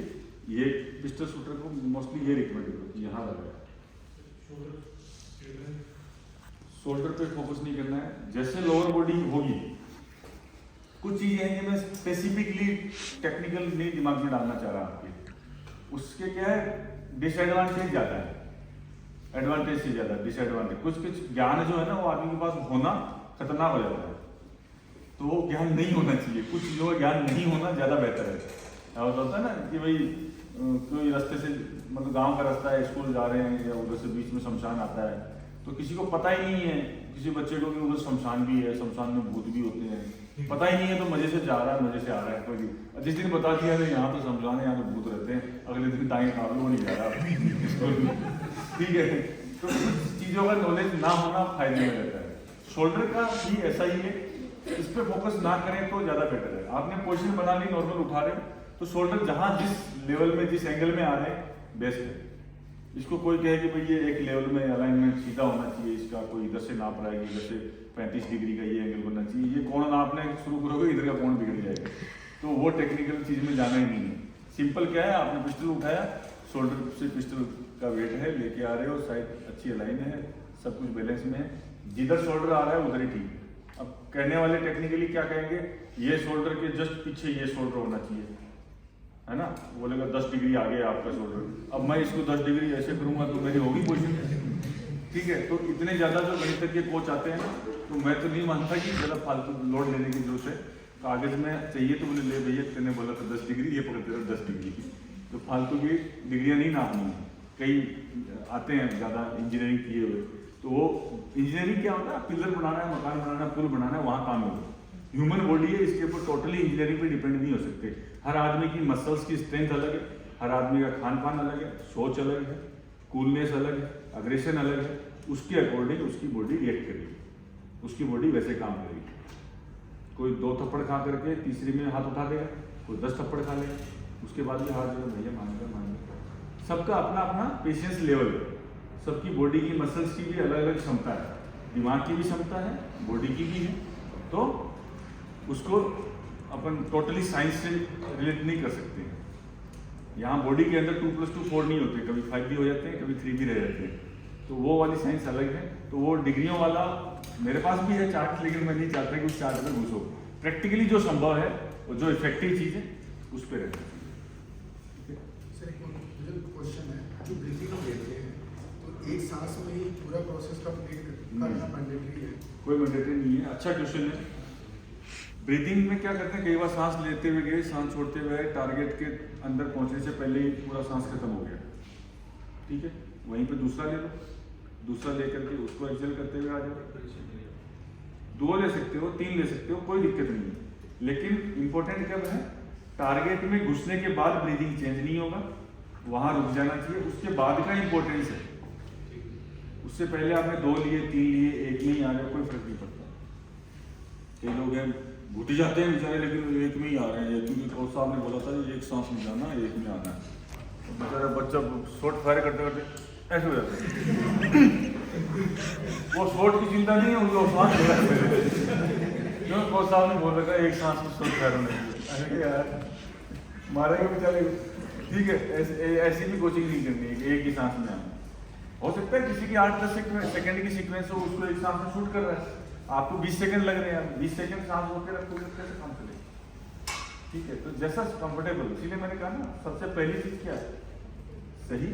ये पिस्टल शूटर को मोस्टली ये रिकमेंड करो कि यहाँ लगाए, शोल्डर पे फोकस नहीं करना है, जैसे लोअर बॉडी होगी, कुछ चीजें हैं कि मैं स्पेसिफिकली टेक्निकल नहीं दिमाग में डालना चाह रहा आपके, उसके क्या है डिसएडवांटेज ज़्यादा है, एडवांटेज से ज़्यादा डिसएडवांटेज, कुछ ज्ञान जो है ना वो आदमी के पास होना खतरनाक हो जाता है, तो वो ज्ञान नहीं होना चाहिए, कुछ चीज़ों का ज्ञान नहीं होना ज़्यादा बेहतर है। और होता है ना कि भाई कोई रास्ते से, मतलब गांव का रास्ता है, स्कूल जा रहे हैं या उधर से बीच में शमशान आता है, तो किसी को पता ही नहीं है, किसी बच्चे को कि उधर शमशान भी है, शमशान में भूत भी होते हैं, पता ही नहीं है, तो मजे से जा रहा है, मजे से आ रहा है, कोई जिस दिन बता दिया है यहाँ तो शमशान है, यहाँ तो भूत रहते हैं, अगले दिन दाएं काबू वो नहीं जा रहा, ठीक है। तो चीज़ों का नॉलेज ना होना फायदे में रहता है। शोल्डर का भी ऐसा ही है, इस पर फोकस ना करें तो ज़्यादा बेटर है। आपने पोजीशन बना ली, नॉर्मल उठा रहे, तो शोल्डर जहाँ जिस लेवल में, जिस एंगल में आ रहे हैं बेस्ट है। इसको कोई कहे कि भाई ये एक लेवल में अलाइनमेंट सीधा होना चाहिए, इसका कोई इधर से नाप रहा है, इधर से 35 डिग्री का ये एंगल बनना चाहिए, ये कोण नापने शुरू करोगे इधर का कोण बिगड़ जाएगा, तो वो टेक्निकल चीज़ में जाना ही नहीं है। सिंपल क्या है, आपने पिस्टल उठाया, शोल्डर से पिस्टल का वेट है, लेके आ रहे हो, साइड अच्छी अलाइन है, सब कुछ बैलेंस में है, जिधर शोल्डर आ रहा है उधर ही ठीक। अब कहने वाले टेक्निकली क्या कहेंगे, ये शोल्डर के जस्ट पीछे ये शोल्डर होना चाहिए, है ना, बोलेगा 10 डिग्री आगे है आपका शोल्डर, अब मैं इसको 10 डिग्री ऐसे करूंगा तो मेरी होगी पोजीशन, ठीक है। तो इतने ज़्यादा जो गणित के कोच आते हैं ना, तो मैं तो नहीं मानता कि ज़्यादा फालतू लोड लेने की जरूरत है। कागज में चाहिए तो बोले ले भैया, तेने बोला था 10 डिग्री, ये पकड़ते रहो 10 डिग्री की, तो फालतू की डिग्रियाँ नहीं नापनी है। कई आते हैं ज़्यादा इंजीनियरिंग किए हुए, तो वो इंजीनियरिंग क्या होता है, पिलर बनाना है, मकान बनाना है, पुल बनाना है, वहाँ काम होगा। ह्यूमन बॉडी है, इसके ऊपर टोटली इंजीनियरिंग पे डिपेंड नहीं हो सकते। हर आदमी की मसल्स की स्ट्रेंथ अलग है, हर आदमी का खान पान अलग है, सोच अलग है, कूलनेस अलग है, अग्रेशन अलग है, उसके अकॉर्डिंग उसकी बॉडी रिएक्ट करेगी, उसकी बॉडी वैसे काम करेगी। कोई 2 थप्पड़ खा करके तीसरी में हाथ उठा देगा, कोई 10 थप्पड़ खा लेगा, उसके बाद भी हाथ जो भैया मान लेगा। सबका अपना अपना पेशेंस लेवल है, सबकी बॉडी की मसल्स की भी अलग अलग क्षमता है, दिमाग की भी क्षमता है, बॉडी की भी है, तो उसको अपन टोटली साइंस से रिलेट नहीं कर सकते। यहाँ बॉडी के अंदर 2 + 2 4 नहीं होते, कभी 5 भी हो जाते हैं, कभी 3 भी रह जाते हैं, तो वो वाली साइंस अलग है। तो वो डिग्रियों वाला मेरे पास भी है चार्ट, लेकिन मैं नहीं चाहता कि उस चार्ट में घुसो। प्रैक्टिकली जो संभव है और जो इफेक्टिव चीज़ है उस पर रहना चाहिए। सर एक क्वेश्चन है, जो ब्रीथिंग हम लेते हैं तो एक सांस में ही पूरा प्रोसेस कंप्लीट करते हैं, नहीं। मैंडेटरी है। कोई मैंडेटरी नहीं है। अच्छा क्वेश्चन है। ब्रीदिंग में क्या करते हैं, कई बार सांस लेते हुए गए, सांस छोड़ते हुए आए, टारगेट के अंदर पहुंचने से पहले ही पूरा सांस खत्म हो गया, ठीक है, वहीं पे दूसरा ले लो, दूसरा लेकर के उसको एक्सेल करते हुए आ जाओ। 2 ले सकते हो, 3 ले सकते हो, कोई दिक्कत नहीं है। लेकिन इंपॉर्टेंट कब है, टारगेट में घुसने के बाद ब्रीदिंग चेंज नहीं होगा, वहां रुक जाना चाहिए, उसके बाद का इंपॉर्टेंस है। उससे पहले आपने 2 लिए, 3 लिए, 1 में ही आ गया, कोई फर्क नहीं पड़ता। कई लोग हैं घुट जाते हैं बेचारे, लेकिन 1 में ही आ रहे हैं, क्योंकि कोच साहब ने बोला था एक सांस में जाना, 1 में आना है। तो बेचारा बच्चा शॉट फायर करते करते ऐसे हो जाता है। वो शॉट की चिंता नहीं है, उनको सांस ले रहा है, क्यों कोच साहब ने बोल रखा है 1 सांस में शॉट फायर होने चाहिए। यार मारेंगे बेचारे, ठीक है। ऐसी भी कोचिंग नहीं करनी है कि 1 ही सांस में आना। हो सकता है किसी की 8-10 सेकंड की सीक्वेंस हो, उसको 1 सांस में शूट कर रहा है, आपको 20 सेकंड लग रहे हैं, 20 सेकंड सांस होकर रखोगे कैसे काम चलेगा, ठीक है। तो जैसा कंफर्टेबल, इसीलिए मैंने कहा ना, सबसे पहली चीज क्या है, सही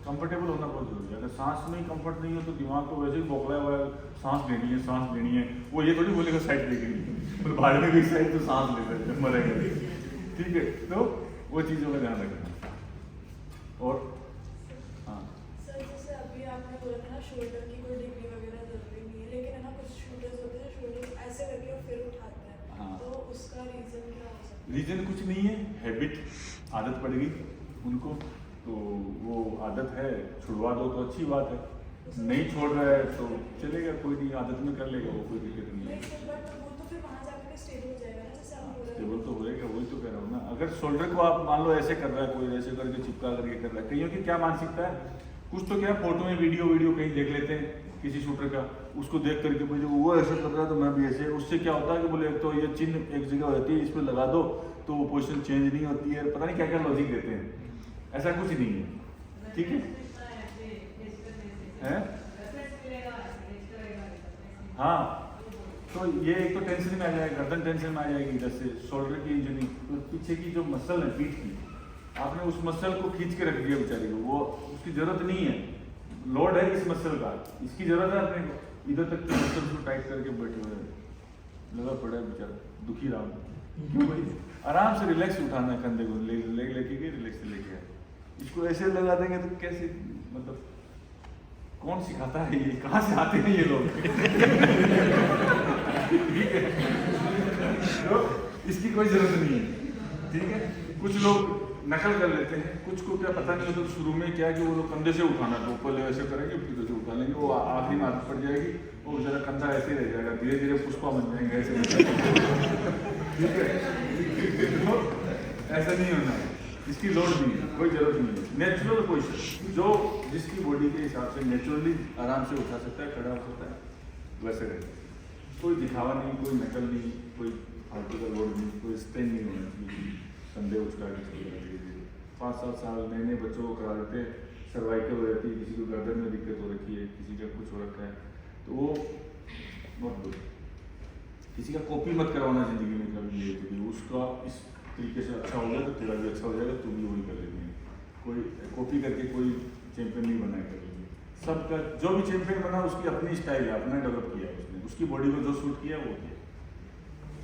कंफर्टेबल होना बहुत जरूरी है। अगर सांस में ही कंफर्ट नहीं हो तो दिमाग को वैसे ही बौखलाया हुआ है, सांस लेनी है, वो ये थोड़ी बोलेगा साइड लेके बाहर में भी साइड तो सांस ले सकते हैं, मरेगा, ठीक है। तो वो चीज़ों का ध्यान रखना। और हाँ सर, जैसे अभी आपने बोला था ना शोल्डर की कोई डिग्री वगैरह जरूरी नहीं है, लेकिन है ना कुछ शूटर्स होते हैं शोल्डर ऐसे करके और फिर उठाते हैं, हाँ। तो उसका रीजन क्या हो सकता है? रीजन कुछ नहीं है, हैबिट, आदत पड़ गई उनको, तो वो आदत है, छुड़वा दो तो अच्छी बात है, नहीं छोड़ रहा है तो चलेगा, कोई नहीं, आदत में कर लेगा वो, कोई दिक्कत नहीं है। नहीं सर, बट वो तो फिर वहाँ जाकर स्टेबल हो जाएगा ना, जैसे आप बोल रहे स्टेबल तो होएगा, वही तो कह रहा हूँ ना। अगर शोल्डर को आप मान लो ऐसे कर रहा है, कोई ऐसे करके चिपका करके कर रहा है, कईयों की क्या मानसिकता है, कुछ तो क्या फोटो में वीडियो कहीं देख लेते हैं किसी शूटर का, उसको देख करके मुझे वो ऐसे कर रहा है तो मैं भी ऐसे, उससे क्या होता है कि बोले तो ये चिन्ह एक जगह होती है, इस पर लगा दो तो वो पोजीशन चेंज नहीं होती है, पता नहीं क्या क्या लॉजिक देते हैं, ऐसा कुछ नहीं है, ठीक है। हाँ, तो ये एक तो टेंशन में आ जाएगा, गर्दन टेंशन में आ जाएगी, इधर से शोल्डर की इंजरी, तो पीछे की जो मसल है पीठ की, आपने उस मसल को खींच के रख दिया बेचारी को, वो उसकी जरूरत नहीं है, लोड है इस मसल का, इसकी जरूरत है अपने को, इधर तक के मसल को टाइट करके बैठे हुए लगा पड़ा है बेचारा, दुखी रहा, क्यों भाई, आराम से रिलैक्स उठाना है कंधे को, लेके गए रिलैक्स से लेके आए, इसको ऐसे लगा देंगे तो कैसे, मतलब कौन सिखाता है ये, कहाँ से आते हैं ये लोग ठीक है, तो इसकी कोई जरूरत नहीं है, ठीक है। कुछ लोग नकल कर लेते हैं, कुछ को क्या पता नहीं होता, तो शुरू में क्या है कि वो लोग कंधे से उठाना, तो ऊपर ऐसे करेंगे फिर से उठा लेंगे, वो आखिरी में आदत पड़ जाएगी, वो बेचारा कंधा ऐसे ही रह जाएगा, धीरे धीरे पुष्पा बन जाएंगे ऐसे ठीक है। तो ऐसा नहीं होना है, इसकी लोड नहीं है, कोई जरूरत नहीं है, नेचुरल पोजीशन जो जिसकी बॉडी के हिसाब से नेचुरली आराम से उठा सकता है, खड़ा हो सकता है, वैसे रहे, कोई दिखावा नहीं, कोई नकल नहीं, कोई फालतू का लोड नहीं, कोई स्ट्रेन नहीं होना चाहिए, संदेह उचका के चल रहा है। 5-7 साल नए बच्चों को करा देते हैं, सर्वाइकल हो जाती है, किसी को गर्दन में दिक्कत हो रखी है, किसी का कुछ हो रखा है, तो वो बहुत बुरा, किसी का कॉपी मत करवाना जिंदगी में कभी नहीं, क्योंकि उसका इस तरीके से अच्छा हो जाए तो तेरा भी अच्छा हो जाएगा, तू भी वही कर लेंगे, कोई कॉपी करके कोई चैंपियन नहीं बनाया कर लेंगे, सबका जो भी चैंपियन बना उसकी अपनी स्टाइल है, अपना डेवलप किया है उसने, उसकी बॉडी को जो सूट किया वो किया,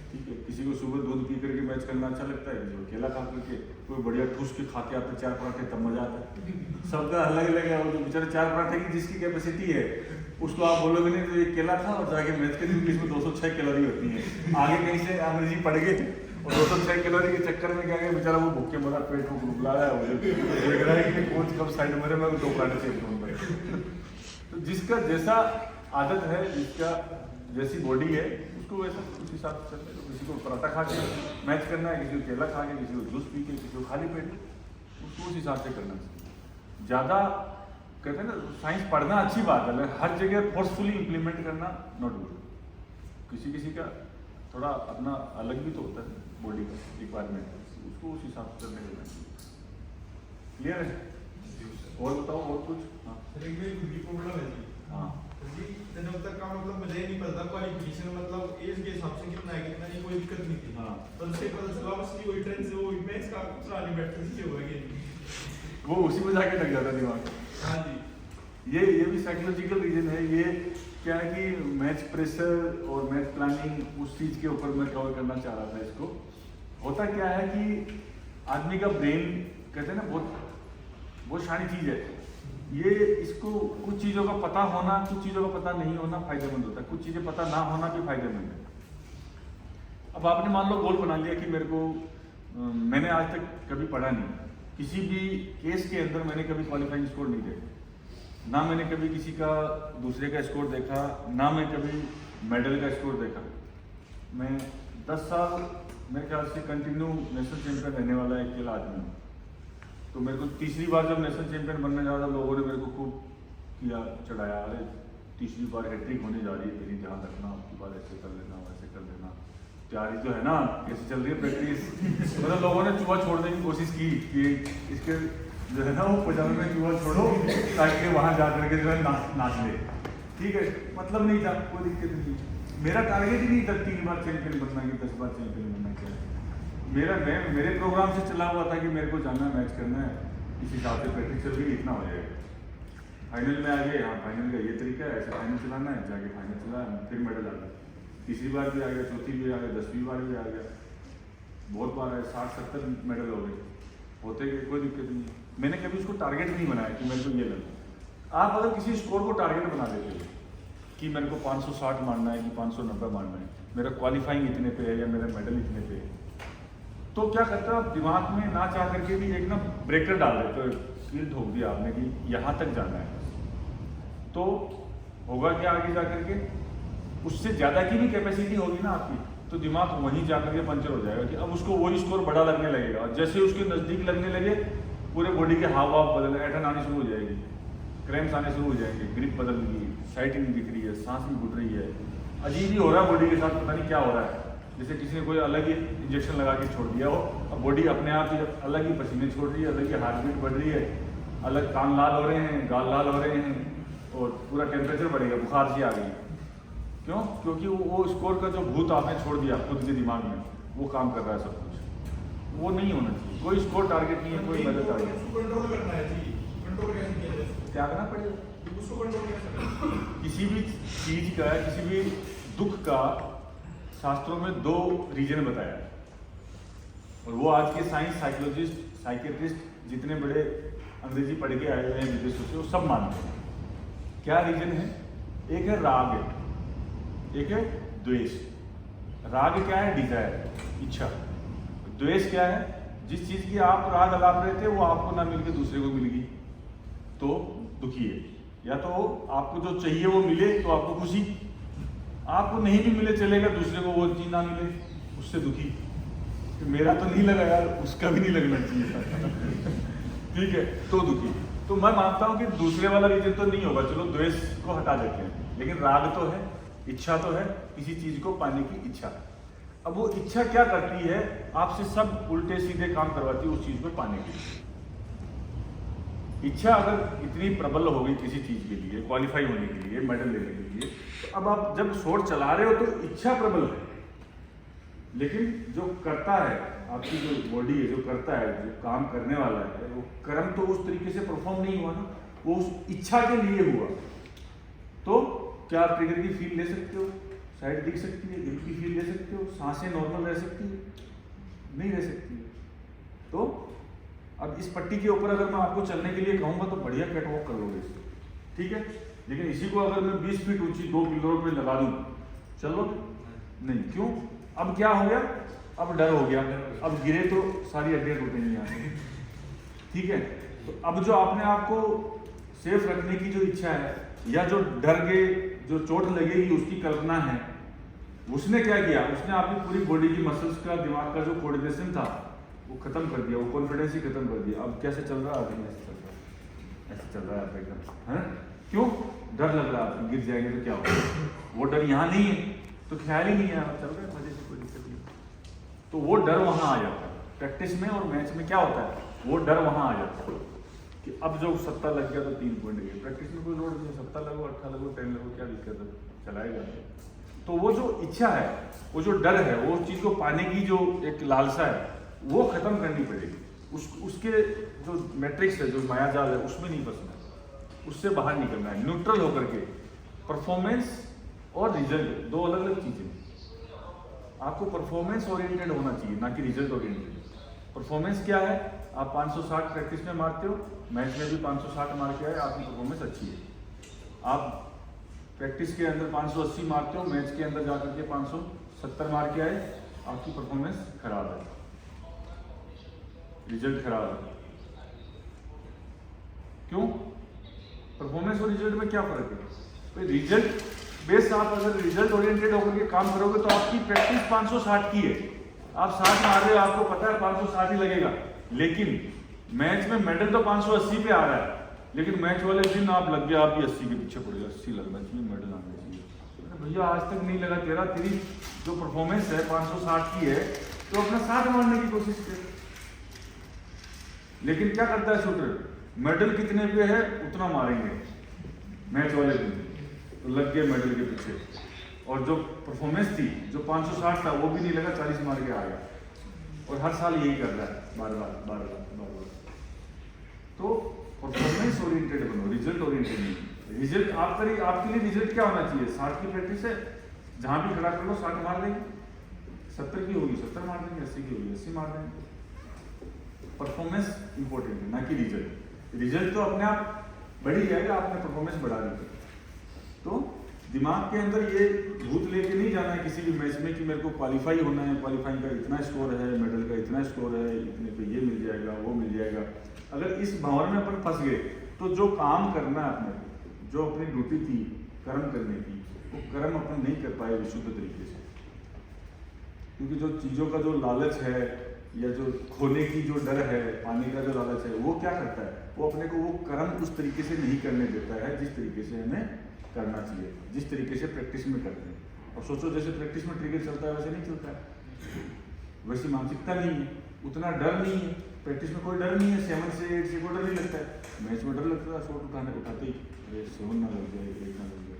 ठीक है। किसी को सुबह दूध पी करके मैच करना अच्छा लगता है, किसी को केला खा करके, कोई बढ़िया ठूस के खा के आते 4 पराठे तब मजा आता है, सबका अलग अलग है, वो जो बेचारे 4 पराठे की जिसकी कैपेसिटी है उसको आप बोलोगे नहीं तो ये केला खा और जाके मैच कर, क्योंकि इसमें 206 कैलोरी होती है, आगे कहीं से अंग्रेजी पड़ गए और 206 कैलोरी के चक्कर में क्या गया बेचारा, वो भूखे मरा, पेट को बुला रहा है, मुझे देख रहा है कि कोच कब साइड मरे, मैं 2 पराठे से दूंगा। तो जिसका जैसा आदत है, जिसका जैसी बॉडी है, उसको वैसा उस हिसाब से चलते, तो किसी को पराठा खा के मैच करना है, किसी को केला खा के, किसी को जूस पी के, किसी को खाली पेट, उसको उस हिसाब से करना चाहिए। ज़्यादा कहते हैं ना, साइंस पढ़ना अच्छी बात है, हर जगह फोर्सफुली इम्प्लीमेंट करना नॉट गुड, किसी का थोड़ा अपना अलग भी तो होता है बॉडी का रिक्वायरमेंट, उसको उस हिसाब से करने देना चाहिए। क्लियर है? और बताओ और कुछ? हाँ प्रॉब्लम है जी। हाँ जी, जब तक का मतलब मुझे ही नहीं पता क्वालिफिकेशन, मतलब एज के हिसाब से कितना है कितना नहीं, कोई दिक्कत नहीं थी। हाँ। पर उससे पता चला बस कि वही ट्रेन से वो इमेज का पुरानी बैटरी से होगा ये। वो उसी में जाके लग जाता दिमाग। हाँ जी। ये भी साइकोलॉजिकल रीजन है। ये क्या है कि मैच प्रेशर और मैच प्लानिंग उस चीज़ के ऊपर मैं कवर करना चाह रहा था इसको। होता क्या है कि आदमी का ब्रेन कहते हैं ना बहुत शानी चीज़ है ये। इसको कुछ चीज़ों का पता होना, कुछ चीज़ों का पता नहीं होना फायदेमंद होता है, कुछ चीज़ें पता ना होना भी फायदेमंद है। अब आपने मान लो गोल बना लिया कि मेरे को मैंने आज तक कभी पढ़ा नहीं, किसी भी केस के अंदर मैंने कभी क्वालिफाइंग स्कोर नहीं देखा, ना मैंने कभी किसी का दूसरे का स्कोर देखा, ना मैं कभी मेडल का स्कोर देखा। मैं 10 साल मेरे ख्याल से कंटिन्यू नेशनल चैंपियन रहने वाला एक अकेला आदमी हूँ। तो मेरे को तीसरी बार जब नेशनल चैंपियन बनने जा रहा था, लोगों ने मेरे को खूब किया, चढ़ाया, अरे तीसरी बार हैट्रिक होने जा रही है तेरी, ध्यान रखना, आपकी बार ऐसे कर लेना, वैसे कर लेना, तैयारी जो है ना कैसे चल रही है प्रैक्टिस। मतलब लोगों ने चूहा छोड़ने की कोशिश की कि इसके जो है ना वो पजामे में चूहा छोड़ो ताकि वहाँ जा करके जो है नाच ले। ठीक है, मतलब नहीं था, कोई दिक्कत नहीं। मेरा टारगेट ही नहीं था 3 बार चैंपियन बनना कि 10 बार चैंपियन बनना चाहिए। मेरे प्रोग्राम से चला हुआ था कि मेरे को जाना मैच करना है, इस हिसाब से प्रैक्टिस चल रही, इतना हो जाएगा। फाइनल में आ गए, हाँ फाइनल का ये तरीका है, ऐसे फाइनल चलाना है, जाके फाइनल चलाया, फिर मेडल आ गया, तीसरी बार भी आ गया, चौथी भी आ गया, 10वीं बार भी आ गया, बहुत बार है, 60-70 मेडल हो गए, होते गए, कोई दिक्कत नहीं। मैंने कभी उसको टारगेट नहीं बनाया कि मेरे को ये लगे। आप अगर किसी स्कोर को टारगेट बना देते हो कि मेरे को 560 मारना है कि 590 मारना है, मेरा क्वालिफाइंग इतने पे है या मेरा मेडल इतने पे है, तो क्या करता है दिमाग में ना चाह करके भी एक ना ब्रेकर डाल देते हो, कील ठोक दिया आपने कि यहाँ तक जाना है। तो होगा क्या आगे जा करके, उससे ज़्यादा की भी कैपेसिटी होगी ना आपकी, तो दिमाग वहीं जा करके पंचर हो जाएगा कि अब उसको वही स्कोर बड़ा लगने लगेगा, और जैसे उसके नज़दीक लगने लगे पूरे बॉडी के हाव भाव बदल, ऐठन आनी शुरू हो जाएगी, क्रैम्स आने शुरू हो जाएंगे, ग्रिप बदल गई, साइट नहीं दिख रही है, सांस भी घुट रही है, अजीब ही हो रहा है बॉडी के साथ, पता नहीं क्या हो रहा है, जैसे किसी ने कोई अलग ही इंजेक्शन लगा के छोड़ दिया हो। अब बॉडी अपने आप ही अलग ही पसीने छोड़ रही है, अलग ही हार्ट बीट बढ़ रही है, अलग कान लाल हो रहे हैं, गाल लाल हो रहे हैं, और पूरा टेम्परेचर बढ़ेगा, बुखार सी आ गई। क्यों? क्योंकि वो स्कोर का जो भूत आपने छोड़ दिया खुद के दिमाग में, वो काम कर रहा है सब कुछ, वो नहीं होना चाहिए। कोई स्कोर टारगेट नहीं है, कोई मेडल टारगेट। कंट्रोल करना है जी, कंट्रोल कैसे किया जाए, क्या करना पड़ेगा, उसको कंट्रोल कैसे? किसी भी चीज का, किसी भी दुख का शास्त्रों में 2 रीजन बताया है, और वो आज के साइंस, साइकोलॉजिस्ट, साइकेट्रिस्ट जितने बड़े अंग्रेजी पढ़ के आए हुए हैं विदेशों से, वो सब मानते हैं। क्या रीजन है? एक है राग, एक है द्वेष। राग क्या है? डिजायर, इच्छा। द्वेष क्या है? जिस चीज की आप राग अलाप रहे थे वो आपको ना मिलके दूसरे को मिल गई तो दुखी है, या तो आपको जो चाहिए वो मिले तो आपको खुशी, आपको नहीं भी मिले चलेगा, दूसरे को वो चीज ना मिले उससे दुखी। तो मेरा तो नहीं लगा यार, उसका भी नहीं लगना चाहिए ठीक है, तो दुखी। तो मैं मानता हूं कि दूसरे वाला रीजन तो नहीं होगा, चलो द्वेष को हटा देते हैं, लेकिन राग तो है, इच्छा तो है, किसी चीज को पाने की इच्छा। अब वो इच्छा क्या करती है? आपसे सब उल्टे सीधे काम करवाती है उस चीज को पाने के लिए। इच्छा अगर इतनी प्रबल हो गई किसी चीज के लिए, क्वालिफाई होने के लिए, मेडल लेने के लिए, तो अब आप जब शोर चला रहे हो तो इच्छा प्रबल है, लेकिन जो करता है, आपकी जो बॉडी है, जो करता है, जो काम करने वाला है, वो कर्म तो उस तरीके से परफॉर्म नहीं हुआ ना, वो उस इच्छा के लिए हुआ। तो क्या आप ट्रिगर की फील ले सकते हो? साइड दिख सकती है, दिल की फील ले सकते हो, सांसें नॉर्मल रह सकती है? नहीं रह सकती है। तो अब इस पट्टी के ऊपर अगर मैं आपको चलने के लिए कहूँगा तो बढ़िया कैट वॉक कर लोगे इससे, ठीक है। लेकिन इसी को अगर मैं 20 फीट ऊंची 2 पिलरों पे लगा दूँ, चल लोगे? नहीं। क्यों? अब क्या हो गया? अब डर हो गया, अब गिरे तो सारी हड्डियाँ टूटेंगी यहाँ से, ठीक है। तो अब जो आपने आपको सेफ रखने की जो इच्छा है, या जो डर के जो चोट लगेगी उसकी कल्पना है, उसने क्या किया? उसने आपकी पूरी बॉडी की मसल्स का, दिमाग का जो कोऑर्डिनेशन था वो खत्म कर दिया, वो कॉन्फिडेंस ही खत्म कर दिया। अब कैसे चल रहा है आदमी? ऐसे चल रहा है, ऐसे चल रहा है एकदम, है? क्यों? डर लग रहा है, गिर जाएंगे तो क्या होगा? वो डर यहाँ नहीं है तो ख्याल ही नहीं है, चल रहा है मजे से, कोई दिक्कत नहीं। तो वो डर वहाँ आ जाता है। प्रैक्टिस में और मैच में क्या होता है? वो डर वहाँ आ जाता है कि अब जो 70 लग गया तो 3 पॉइंट गए। प्रैक्टिस में कोई लोड नहीं, 70 लगो, 18 लगो, 10 लगो, क्या दिक्कत है, चलाएगा। तो वो जो इच्छा है, वो जो डर है, वो चीज़ को पाने की जो एक लालसा है, वो खत्म करनी पड़ेगी। उसके जो मैट्रिक्स है, जो मायाजाल है, उसमें नहीं फंसना। उससे बाहर निकलना है, न्यूट्रल होकर के। परफॉर्मेंस और रिजल्ट दो अलग अलग चीजें। आपको परफॉर्मेंस ओरिएंटेड होना चाहिए, ना कि रिजल्ट ओरिएंटेड। परफॉर्मेंस क्या है? आप 560 प्रैक्टिस में मारते हो, मैच में भी 560 मार के आए, आपकी परफॉर्मेंस अच्छी है। आप प्रैक्टिस के अंदर 580 मारते हो, मैच के अंदर जाकर के 570 मार के आए, आपकी परफॉर्मेंस खराब है, रिजल्ट खराब है। क्यों? परफॉर्मेंस और रिजल्ट में क्या फर्क है? तो रिजल्ट बेस्ड, आप अगर रिजल्ट ओरिएंटेड होकर के काम करोगे तो आपकी प्रैक्टिस 560 की है, आप 60 मार रहे हो, आपको पता है 560 ही लगेगा, लेकिन मैच में मेडल तो 580 पे आ रहा है, लेकिन मैच वाले दिन आप लग गया, आप भी 80 के पीछे पड़ेगा, 80 लगना चाहिए, मेडल आना चाहिए। भैया आज तक नहीं लगा तेरी जो परफॉर्मेंस है 560 की है, तो अपना 60 मारने की कोशिश कर। लेकिन क्या करता है शूटर? मेडल कितने पे है उतना मारेंगे मैच वाले दिन, तो लग गए मेडल के पीछे, और जो परफॉर्मेंस थी जो 560 था वो भी नहीं लगा, 40 मार के आ गया। और हर साल यही कर रहा है, बार बार। तो परफॉर्मेंस ओरिएंटेड बनो, रिजल्ट ओरिएंटेड नहीं। रिजल्ट आपके लिए रिजल्ट क्या होना चाहिए? 60 की प्रैक्टिस है, जहां भी खड़ा कर लो 60 मार देंगे, 70 की होगी 70 मार देंगे, 80 की होगी 80 मार देंगे। परफॉर्मेंस इंपॉर्टेंट है, ना कि रिजल्ट। रिजल्ट तो अपने आप बढ़ ही जाएगा, आपने परफॉर्मेंस बढ़ा दी। तो दिमाग के अंदर ये भूत लेके नहीं जाना है किसी भी मैच में कि मेरे को क्वालिफाई होना है, क्वालिफाइंग का इतना स्कोर है, मेडल का इतना स्कोर है, इतने पे ये मिल जाएगा, वो मिल जाएगा। अगर इस भावना में अपन फंस गए तो जो काम करना है अपने, जो अपनी ड्यूटी थी कर्म करने की, वो कर्म अपन नहीं कर पाए विशुद्ध तरीके से। क्योंकि जो चीज़ों का जो लालच है या जो खोने की जो डर है, पाने का जो लालच है, वो क्या करता है? वो अपने को वो कर्म उस तरीके से नहीं करने देता है जिस तरीके से हमें करना चाहिए, जिस तरीके से प्रैक्टिस में करते हैं। और सोचो जैसे प्रैक्टिस में ट्रिगर चलता है वैसे नहीं चलता है, वैसी मानसिकता नहीं है, उतना डर नहीं है। प्रैक्टिस में कोई डर नहीं है, 7 से 8 से कोई डर नहीं लगता है। मैच में डर लगता है, शॉट उठाते ही अरे 7 ना लग जाए, 8 ना लग जाए।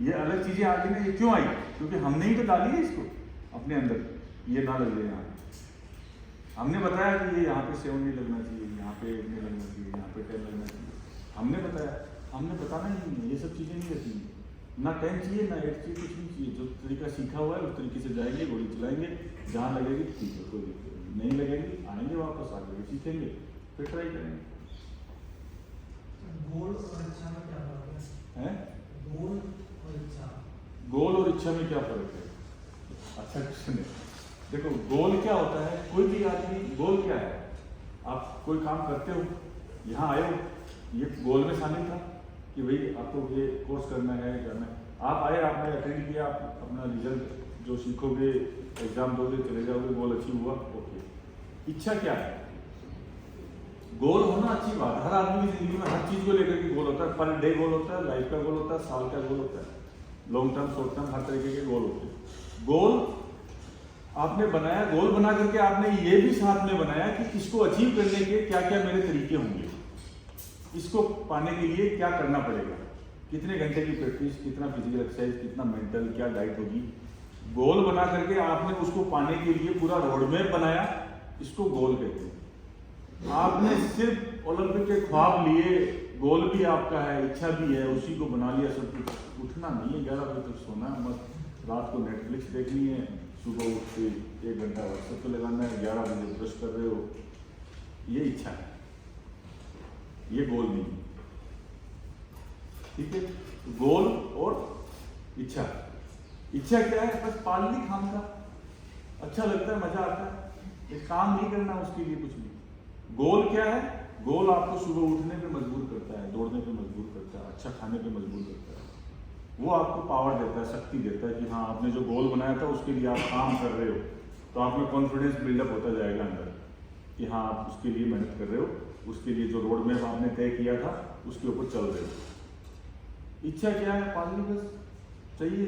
ये अलग चीज़ें आ गई ना, ये क्यों आई? क्योंकि हमने ही तो डाली है इसको अपने अंदर, ये ना लग जाए। यहाँ हमने बताया कि ये यहाँ पे 7 नहीं लगना चाहिए, यहाँ पे 8 नहीं लगना चाहिए, यहाँ पे 10 लगना चाहिए, हमने बताया। हमने बताना ही नहीं है, ये सब चीज़ें नहीं रहती हैं। ना 10 चाहिए ना 8 चाहिए, कुछ नहीं चाहिए। जो तरीका सीखा हुआ है उस तरीके से जाएंगे, गोली चलाएंगे, जहाँ लगेगी ठीक है, कोई दिक्कत नहीं लगेगी, आएंगे वापस आगे सीखेंगे, फिर ट्राई करेंगे। गोल और इच्छा में क्या फर्क है? गोल और इच्छा, गोल और इच्छा में क्या फर्क है? अच्छा क्वेश्चन है। देखो गोल क्या होता है, कोई भी आदमी, गोल क्या है? आप कोई काम करते हो, यहाँ आए हो, ये गोल में शामिल था कि भाई आपको ये कोर्स करना है, करना है। आप आए, आपने अटेंड किया, आप अपना रिजल्ट जो सीखोगे, एग्जाम दोगे, चले जाओगे, गोल अचीव हुआ, ओके। इच्छा क्या है? गोल होना अच्छी बात है, हर आदमी की जिंदगी में हर चीज़ को लेकर के गोल होता है। पर डे गोल होता है, लाइफ का गोल होता है, साल का गोल होता है, लॉन्ग टर्म, शॉर्ट टर्म, हर तरीके के गोल होते हैं। गोल आपने बनाया, गोल बना करके आपने ये भी साथ में बनाया कि इसको अचीव करने के क्या क्या मेरे तरीके होंगे, इसको पाने के लिए क्या करना पड़ेगा, कितने घंटे की प्रैक्टिस, कितना फिजिकल एक्सरसाइज, कितना मेंटल, क्या डाइट होगी। गोल बना करके आपने उसको पाने के लिए पूरा रोडमैप बनाया, इसको गोल कहते हैं। आपने सिर्फ ओलंपिक के ख्वाब लिए, गोल भी आपका है, इच्छा भी है, उसी को बना लिया सब कुछ। उठना नहीं है 11 बजे तक, सोना मत, रात को नेटफ्लिक्स देखनी है, सुबह उठ के 1 घंटा व्हाट्सएप पे लगाना है, 11 बजे ब्रश कर रहे हो, ये इच्छा है, ये गोल नहीं है। ठीक है, गोल और इच्छा। इच्छा क्या है? बस पाल ली खाम का, अच्छा लगता है, मजा आता है, एक काम नहीं करना उसके लिए कुछ भी। गोल क्या है? गोल आपको सुबह उठने पे मजबूर करता है, दौड़ने पे मजबूर करता है, अच्छा खाने पे मजबूर करता है। वो आपको पावर देता है, शक्ति देता है कि हाँ आपने जो गोल बनाया था उसके लिए आप काम कर रहे हो, तो आप में कॉन्फिडेंस बिल्डअप होता जाएगा अंदर कि हाँ आप उसके लिए मेहनत कर रहे हो, उसके लिए जो रोड मैप आपने तय किया था उसके ऊपर चल रहे हो। इच्छा क्या है? पालनी, बस चाहिए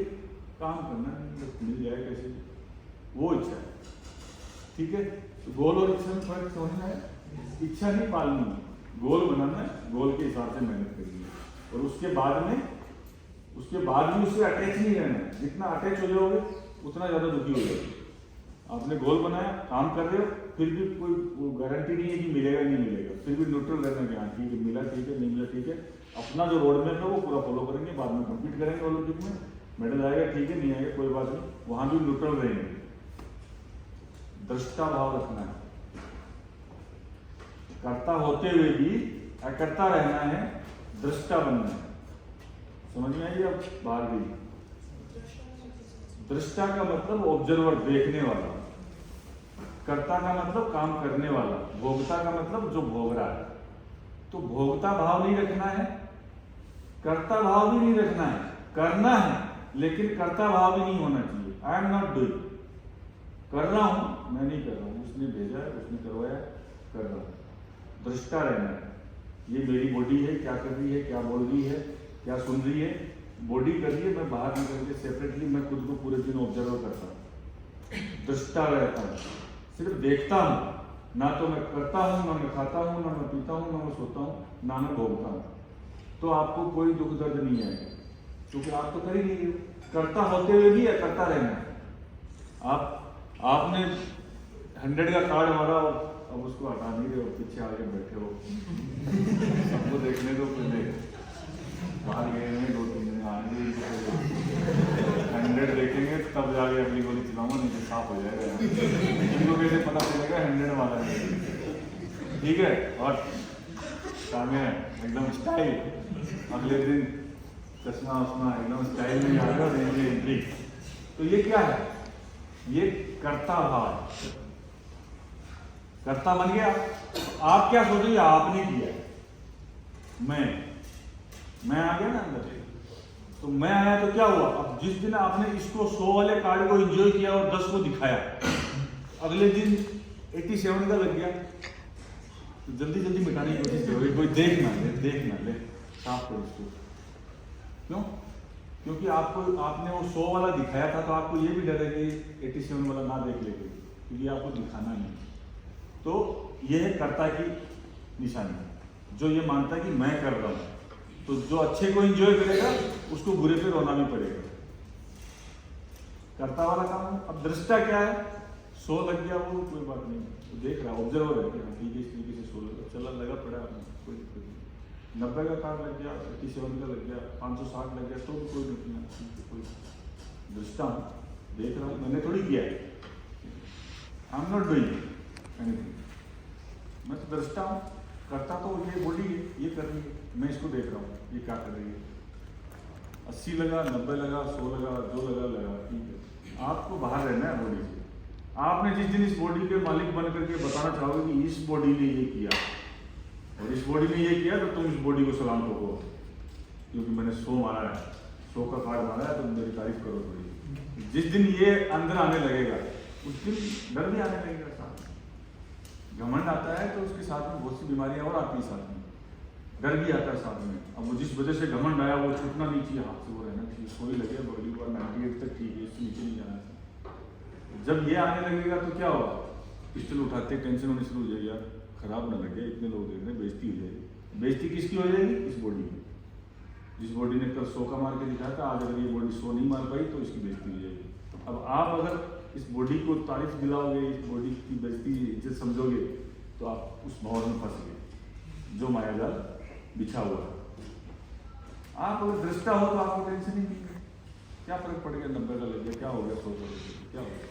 काम करना है, बस मिल जाए कैसे, वो इच्छा है। ठीक है, तो गोल और इच्छा में फर्क समझना है। इच्छा नहीं पालनी, गोल बनाना है, गोल के हिसाब से मेहनत करनी है, और उसके बाद भी उससे अटैच नहीं रहना है। जितना अटैच हो जाओगे उतना ज़्यादा दुखी हो जाओगे। आपने गोल बनाया, काम कर रहे हो, फिर भी कोई गारंटी नहीं है कि मिलेगा नहीं मिलेगा, फिर भी न्यूट्रल रहना कि हाँ ठीक है, मिला ठीक है, नहीं मिला ठीक है। अपना जो रोड मैप है वो पूरा फॉलो करेंगे, बाद में कंप्लीट करेंगे ओलंपिक में, मेडल आएगा ठीक है, नहीं आएगा कोई बात नहीं, वहां भी न्यूट्रल रहेंगे। दृष्टा भाव रखना है, कर्ता होते हुए भी अकर्ता रहना है, दृष्टा बनना है। समझ में आई? अब बाहर गई। दृष्टा का मतलब ऑब्जर्वर, देखने वाला। कर्ता का मतलब काम करने वाला। भोक्ता का मतलब जो भोग रहा है। तो भोक्ता भाव नहीं रखना है, कर्ता भाव भी नहीं रखना है, करना है लेकिन कर्ता भाव भी नहीं होना चाहिए। आई एम नॉट डूइंग, कर रहा हूं, मैं नहीं कर रहा हूं, उसने भेजा है, उसने करवाया, कर रहा हूं। दृष्टा रहना है, ये मेरी बॉडी है, क्या कर रही है, क्या बोल रही है, क्या सुन रही है, बॉडी कर रही है, मैं बाहर निकल के सेपरेटली मैं खुद को पूरे दिन ऑब्जर्व करता हूँ, दृष्टा रहता हूँ, सिर्फ देखता हूँ, ना तो मैं करता हूँ, ना मैं खाता हूँ, ना मैं पीता हूँ, ना मैं सोता हूँ, ना मैं भोगता हूँ। तो आपको कोई दुख दर्द नहीं आएगा, क्योंकि आप तो कर ही नहीं हो। करता होते हुए भी करता रहना है। आपने 100 का कार्ड मारा, अब उसको हटा नहीं रहे हो, पीछे आके बैठे हो, सबको देखने दो, पहले बाहर गए हैं 2-3 दिन आएंगे, 100 देखेंगे तब जाके अगली गोली चलाऊंगा, नहीं तो साफ हो जाएगा। इनको कैसे पता चलेगा 100 वाला है? ठीक है। और सामने एकदम स्टाइल, अगले दिन चश्मा वश्मा एकदम स्टाइल में आ गया एंट्री। तो ये क्या है? ये कर्ता भाव, कर्ता बन गया। आप क्या सोचेंगे? आपने किया, मैं आ गया ना अंदर। तो मैं आया तो क्या हुआ? अब जिस दिन आपने इसको 100 वाले कार्ड को एंजॉय किया और 10 को दिखाया, अगले दिन 87 का लग गया, तो जल्दी जल्दी मिटाने की कोशिश करोगे, कोई देख ना ले, साफ करो इसको। क्यों? क्योंकि आपने वो 100 वाला दिखाया था, तो आपको ये भी डर है कि 87 वाला ना देख लेंगे, क्योंकि आपको दिखाना नहीं। तो ये है कर्ता की निशानी, जो ये मानता है कि मैं कर रहा हूँ। तो जो अच्छे को एंजॉय करेगा उसको बुरे पे रोना भी पड़ेगा। कर्ता वाला काम है। अब दृष्टा क्या है? 100 लग गया, वो कोई बात नहीं, तो देख रहा, ऑब्जर्वर है, ठीक है, इस तरीके से 100 लगा, चला लगा पड़ा, कोई दिक्कत नहीं। 90 का कार्ड लग गया, 87 का लग गया, 560 लग गया, तो भी कोई दिक्कत नहीं, कोई दृष्टा हूँ, देख रहा हूँ, मैंने थोड़ी किया है, I am not doing anything, मैं तो दृष्टा हूँ। करता तो ये बॉडी है, ये कर रही है, मैं इसको देख रहा हूँ, ये क्या कर रही है। 80 लगा, 90 लगा, 100 लगा, जो लगा, ठीक है। आपको बाहर रहना है बॉडी से। आपने जिस दिन इस बॉडी के मालिक बन करके बताना चाहोगे कि इस बॉडी ने ये किया और इस बॉडी ने ये किया, तो तुम इस बॉडी को सलाम ठोको, क्योंकि मैंने 100 मारा है, 100 का कार्ड मारा है, तो मेरी तारीफ करो थोड़ी। जिस दिन ये अंदर आने लगेगा, उस दिन डर भी आने लगेगा, साथ घमंड आता है, तो उसके साथ में बहुत सी बीमारियां और आती है, साथ में डर भी आता है साथ में। अब वो जिस वजह से घमंड आया, वो छूटना नहीं चाहिए हाथ से, वो रहना चाहिए। 100 ही लगे, बॉडी पर 98 तक ठीक है, इससे नीचे नहीं जाना चाहिए। जब ये आने लगेगा तो क्या होगा? पिस्टल उठाते टेंशन होनी शुरू हो जाएगी, यार खराब ना लगे, इतने लोग देख रहे हैं, बेइज्जती हो जाएगी। बेइज्जती किसकी हो जाएगी? इस बॉडी की। जिस बॉडी ने कल 100 का मार के दिखाया था, आज अगर ये बॉडी 100 नहीं मार पाई, तो इसकी बेइज्जती हो जाएगी। अब आप अगर इस बॉडी को तारीफ दिलाओगे, इस बॉडी की बेइज्जती इज्जत समझोगे, तो आप उस भंवर में फंस गए जो मायाजाल बिछा हुआ है। आप अगर दृष्टा हो तो आपको टेंशन ही नहीं है, क्या फर्क पड़ गया, 90 का लग गया, क्या हो गया, 100 का लग गया, क्या हो गया,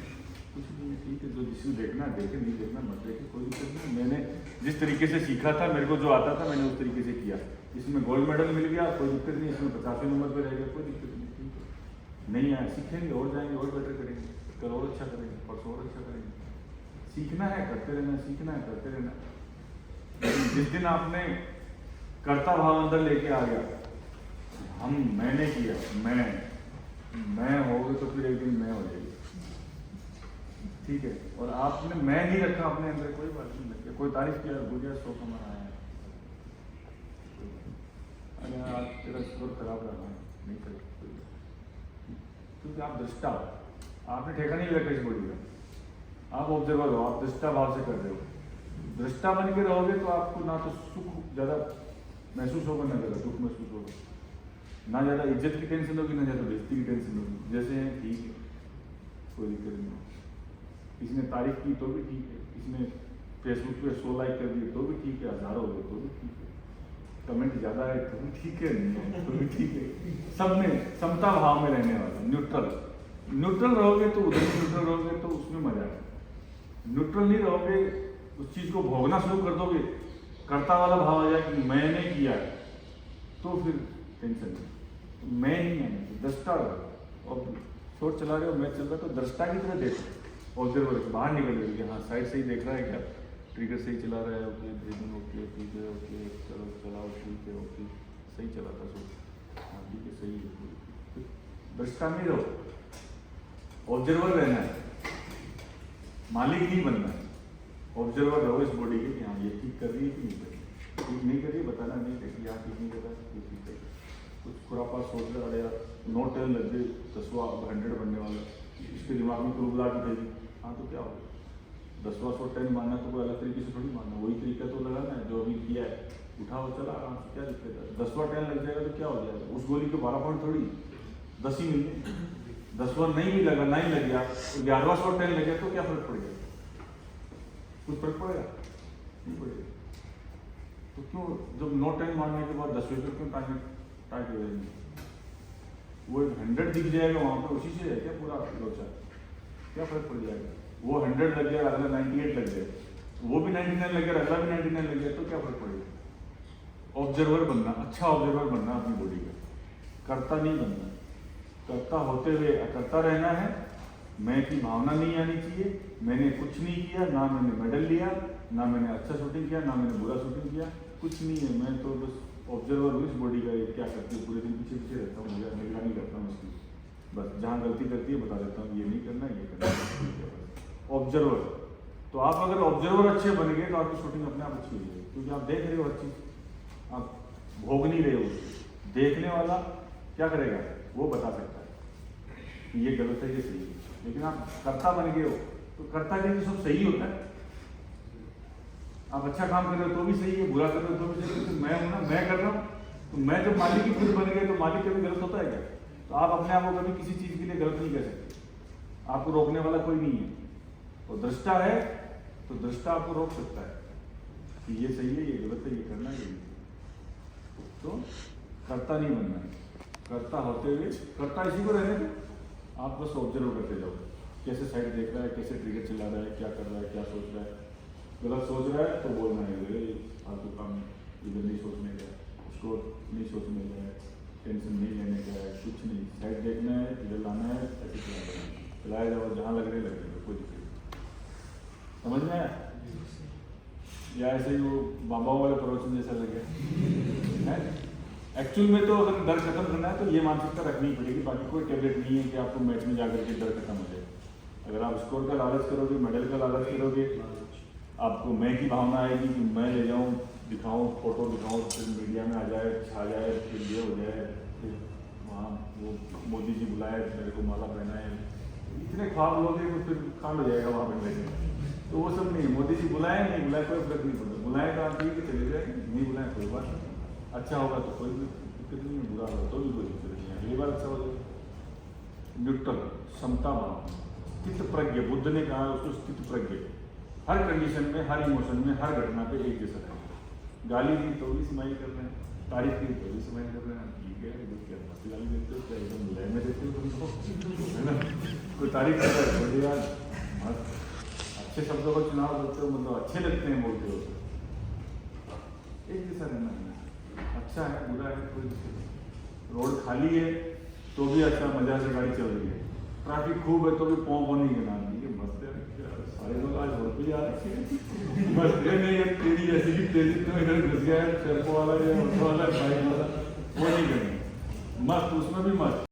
कुछ नहीं। ठीक है, जो जिसको देखना है देखे, नहीं देखना मत देखे, कोई दिक्कत नहीं। मैंने जिस तरीके से सीखा था, मेरे को जो आता था, मैंने उस तरीके से किया। इसमें गोल्ड मेडल मिल गया, कोई दिक्कत नहीं, इसमें 50वें नंबर पर रह गया, कोई दिक्कत नहीं। ठीक है, नहीं आया, सीखेंगे और जाएंगे और बेटर करेंगे, कल और अच्छा करेंगे, परसों और अच्छा करेंगे। सीखना है, करते रहना, सीखना है, करते रहना। जिस दिन आपने कर्ता भाव अंदर लेके आ गया, मैंने किया, मैं हो गए, तो फिर एक दिन मैं हो जाएगी। ठीक है, और आपने मैं नहीं रखा अपने अंदर, कोई बात नहीं लग गया, कोई तारीफ किया, गुड़िया 100 का मारा है, अरे आज तेरा स्कोर खराब रहा है, नहीं करेगा, क्योंकि आप दृष्टा हो, आपने ठेका नहीं रखा इस बॉडी का, आप ऑब्जर्वर हो, आप दृष्टा भाव से कर रहे हो। दृष्टा बन के रहोगे तो आपको ना तो सुख ज़्यादा महसूस होगा, ना ज़्यादा दुख महसूस होगा, ना ज़्यादा इज्जत की टेंशन होगी, ना ज़्यादा बेइज्जती की टेंशन होगी। जैसे हैं ठीक है, कोई दिक्कत नहीं। किसी ने तारीफ की तो भी ठीक है, किसी ने फेसबुक पे 100 लाइक कर दिए तो भी ठीक है, 1000 हो गए तो भी ठीक है, कमेंट ज़्यादा है तो भी ठीक है, नहीं है तो भी ठीक है। सब में समता भाव में रहने वाला, न्यूट्रल रहोगे तो उधर भी न्यूट्रल रहोगे तो उसमें मजा है। न्यूट्रल नहीं रहोगे, उस चीज़ को भोगना शुरू कर दोगे, कर्ता वाला भाव आ जाए कि मैंने किया तो फिर टेंशन नहीं। मैं नहीं है, दृष्टा रहो। और शॉट चला रहे हो, मैच चल रहा है तो दृष्टा की तरह देखो, ऑब्जर्वर बाहर निकल गए कि हाँ साइड से ही देख रहा है क्या, ट्रिगर सही चला रहा है, ओके ब्रीदिंग ओके, ठीक है ओके, चलो चलाओ ठीक है ओके, सही चला था शॉट, हाँ ठीक है सही है। दृष्टा नहीं रहो, ऑब्जर्वर रहना है, मालिक नहीं बनना है। ऑब्जर्वर रहो इस बॉडी के कि हाँ ये ठीक कर रही है कि नहीं कर रही, ठीक नहीं कर रही बताना नहीं कि यहाँ ठीक नहीं कर रहा है, ये ठीक है। कुछ खुरापात सोच रहा है यार, 9 10 लग गए, 10वां 100 बनने वाला, इसके दिमाग में क्लू बुला उठेगी, हाँ तो क्या होगा, 10वां 100 10 मानना तो कोई अलग तरीके से थोड़ी मानना, वही तरीका तो लगाना है जो अभी किया है, उठाओ चला आराम से, क्या दिक्कत है। 10वां 10 लग जाएगा तो क्या हो जाएगा, उस गोली के 12 पॉइंट थोड़ी 10 ही मिलने, 10वां नहीं भी लगा, नहीं लग गया, 11वां 100 10 लग गया तो क्या फर्क पड़ गया, कुछ फर्क पड़ेगा नहीं पड़ेगा। तो क्यों जब 9 10 मारने के बाद 10वें पे क्यों टाइट हो जाएंगे, वो 100 दिख जाएगा वहाँ पर, उसी से है क्या पूरा लोचा, क्या फर्क पड़ जाएगा। वो 100 लग गया, अगला 98 लग गया, वो भी 99 लग गया, अगला भी 99 लग गया तो क्या फर्क पड़ेगा। ऑब्जर्वर बनना, अच्छा ऑब्जर्वर बनना अपनी बॉडी का, कर्ता नहीं बनना। कर्ता होते हुए अकर्ता रहना है, मैं की भावना नहीं आनी चाहिए, मैंने कुछ नहीं किया, ना मैंने मेडल लिया, ना मैंने अच्छा शूटिंग किया, ना मैंने बुरा शूटिंग किया, कुछ नहीं है। मैं तो बस ऑब्जर्वर हूँ इस बॉडी का, ये क्या करती है, पूरे दिन पीछे पीछे रहता हूँ, मुझे निगरानी करता हूँ उसकी, बस जहाँ गलती करती है बता देता हूँ, ये नहीं करना ये करना। ऑब्जर्वर, तो आप अगर ऑब्जर्वर अच्छे बन गए तो आपकी शूटिंग अपने आप अच्छी हो जाएगी, क्योंकि आप देख रहे हो हर चीज़, आप भोग नहीं रहे हो। देखने वाला क्या करेगा, वो बता सकता है कि ये गलत है ये सही है, लेकिन आप कर्ता बन गए हो तो कर्ता के लिए सब सही होता है। आप अच्छा काम कर रहे हो तो भी सही है, बुरा कर रहे हो तो भी सही है, तो मैं हूं ना, मैं कर रहा हूँ, तो मैं जब मालिक की खुद बन गए तो मालिक कभी गलत होता है क्या। तो आप अपने आप को कभी किसी चीज़ के लिए गलत नहीं कह सकते, आपको रोकने वाला कोई नहीं है। और दृष्टा है तो दृष्टा आपको रोक सकता है कि ये सही है ये गलत है, ये करना है ये नहीं। तो कर्ता नहीं बनना है, कर्ता होते हुए, कर्ता इसी को रहने दो, आप बस ऑब्जर्व करते जाओ, कैसे साइड देख रहा है, कैसे ट्रिगर चला रहा है, क्या कर रहा है, क्या सोच रहा है। गलत सोच रहा है तो बोलना है फालतू काम इधर नहीं सोचने का, उसको नहीं सोचने का है, टेंशन नहीं लेने का है, कुछ नहीं, साइड देखना है, इधर लाना है, ऐसे चलाना है, चलाया जाओ, जहाँ लग रहे लग रहे, कोई दिक्कत नहीं। समझ में आया या ऐसे ही वो बाबा वाले प्रवचन जैसा लगे है। एक्चुअल में तो अगर डर खत्म करना है तो ये मानसिकता रखनी पड़ेगी, बाकी कोई टेबलेट नहीं है कि आपको मैच में जाकर के डर खत्म हो जाए। अगर आप स्कोर का लालच करोगे, मेडल का लालच करोगे, आपको मैं की भावना आएगी कि मैं ले जाऊँ, दिखाऊँ, फोटो दिखाऊँ, फिर मीडिया में आ जाए, छा जाए, फिर ये हो जाए, फिर वहाँ वो मोदी जी बुलाए, मेरे को माला पहनाए, इतने ख्वाब लोगे तो फिर कांड हो जाएगा वहाँ पर लेके। तो वो सब नहीं है, मोदी जी बुलाए नहीं बुलाए कोई फर्क नहीं पड़ता, बुलाए तो आप ठीक है चले जाए, नहीं बुलाए कोई बात नहीं, अच्छा होगा तो कोई भी दिक्कत नहीं है, बुरा होगा तो भी कोई दिक्कत नहीं है, ये बार अच्छा हो जाए। न्यूट्रल, समता भाव, स्थित प्रज्ञ, बुद्ध ने कहा उसको स्थित प्रज्ञ, हर कंडीशन में, हर इमोशन में, हर घटना पे एक जैसा है। गाली दी तो भी स्माइल कर रहे हैं, तारीफ की तो भी स्माइल कर रहे हैं, ठीक है क्या मस्त गाली देते हो, क्या एकदम बुलाए में देते हो तुमको, है ना। कोई तारीफ कर रहा है बोलिए यार मस्त, अच्छे शब्दों का चुनाव करते हो, मतलब अच्छे लगते हैं बोलते हो, एक जैसा रहना है। अच्छा है बुरा है कोई दिक्कत नहीं, रोड खाली है तो भी अच्छा मजा से गाड़ी चल रही है, ट्रैफिक खूब है तो भी पौं नहीं बना दी है, मस्त है। सारे लोग आज रोड पे जा रहे हैं, मस्त है नहीं है, तेरी जैसी की तेजी तो इधर घुस गया है, टेम्पो वाला या ऑटो वाला, बाइक वाला, वो नहीं करेंगे, मस्त उसमें भी मस्त।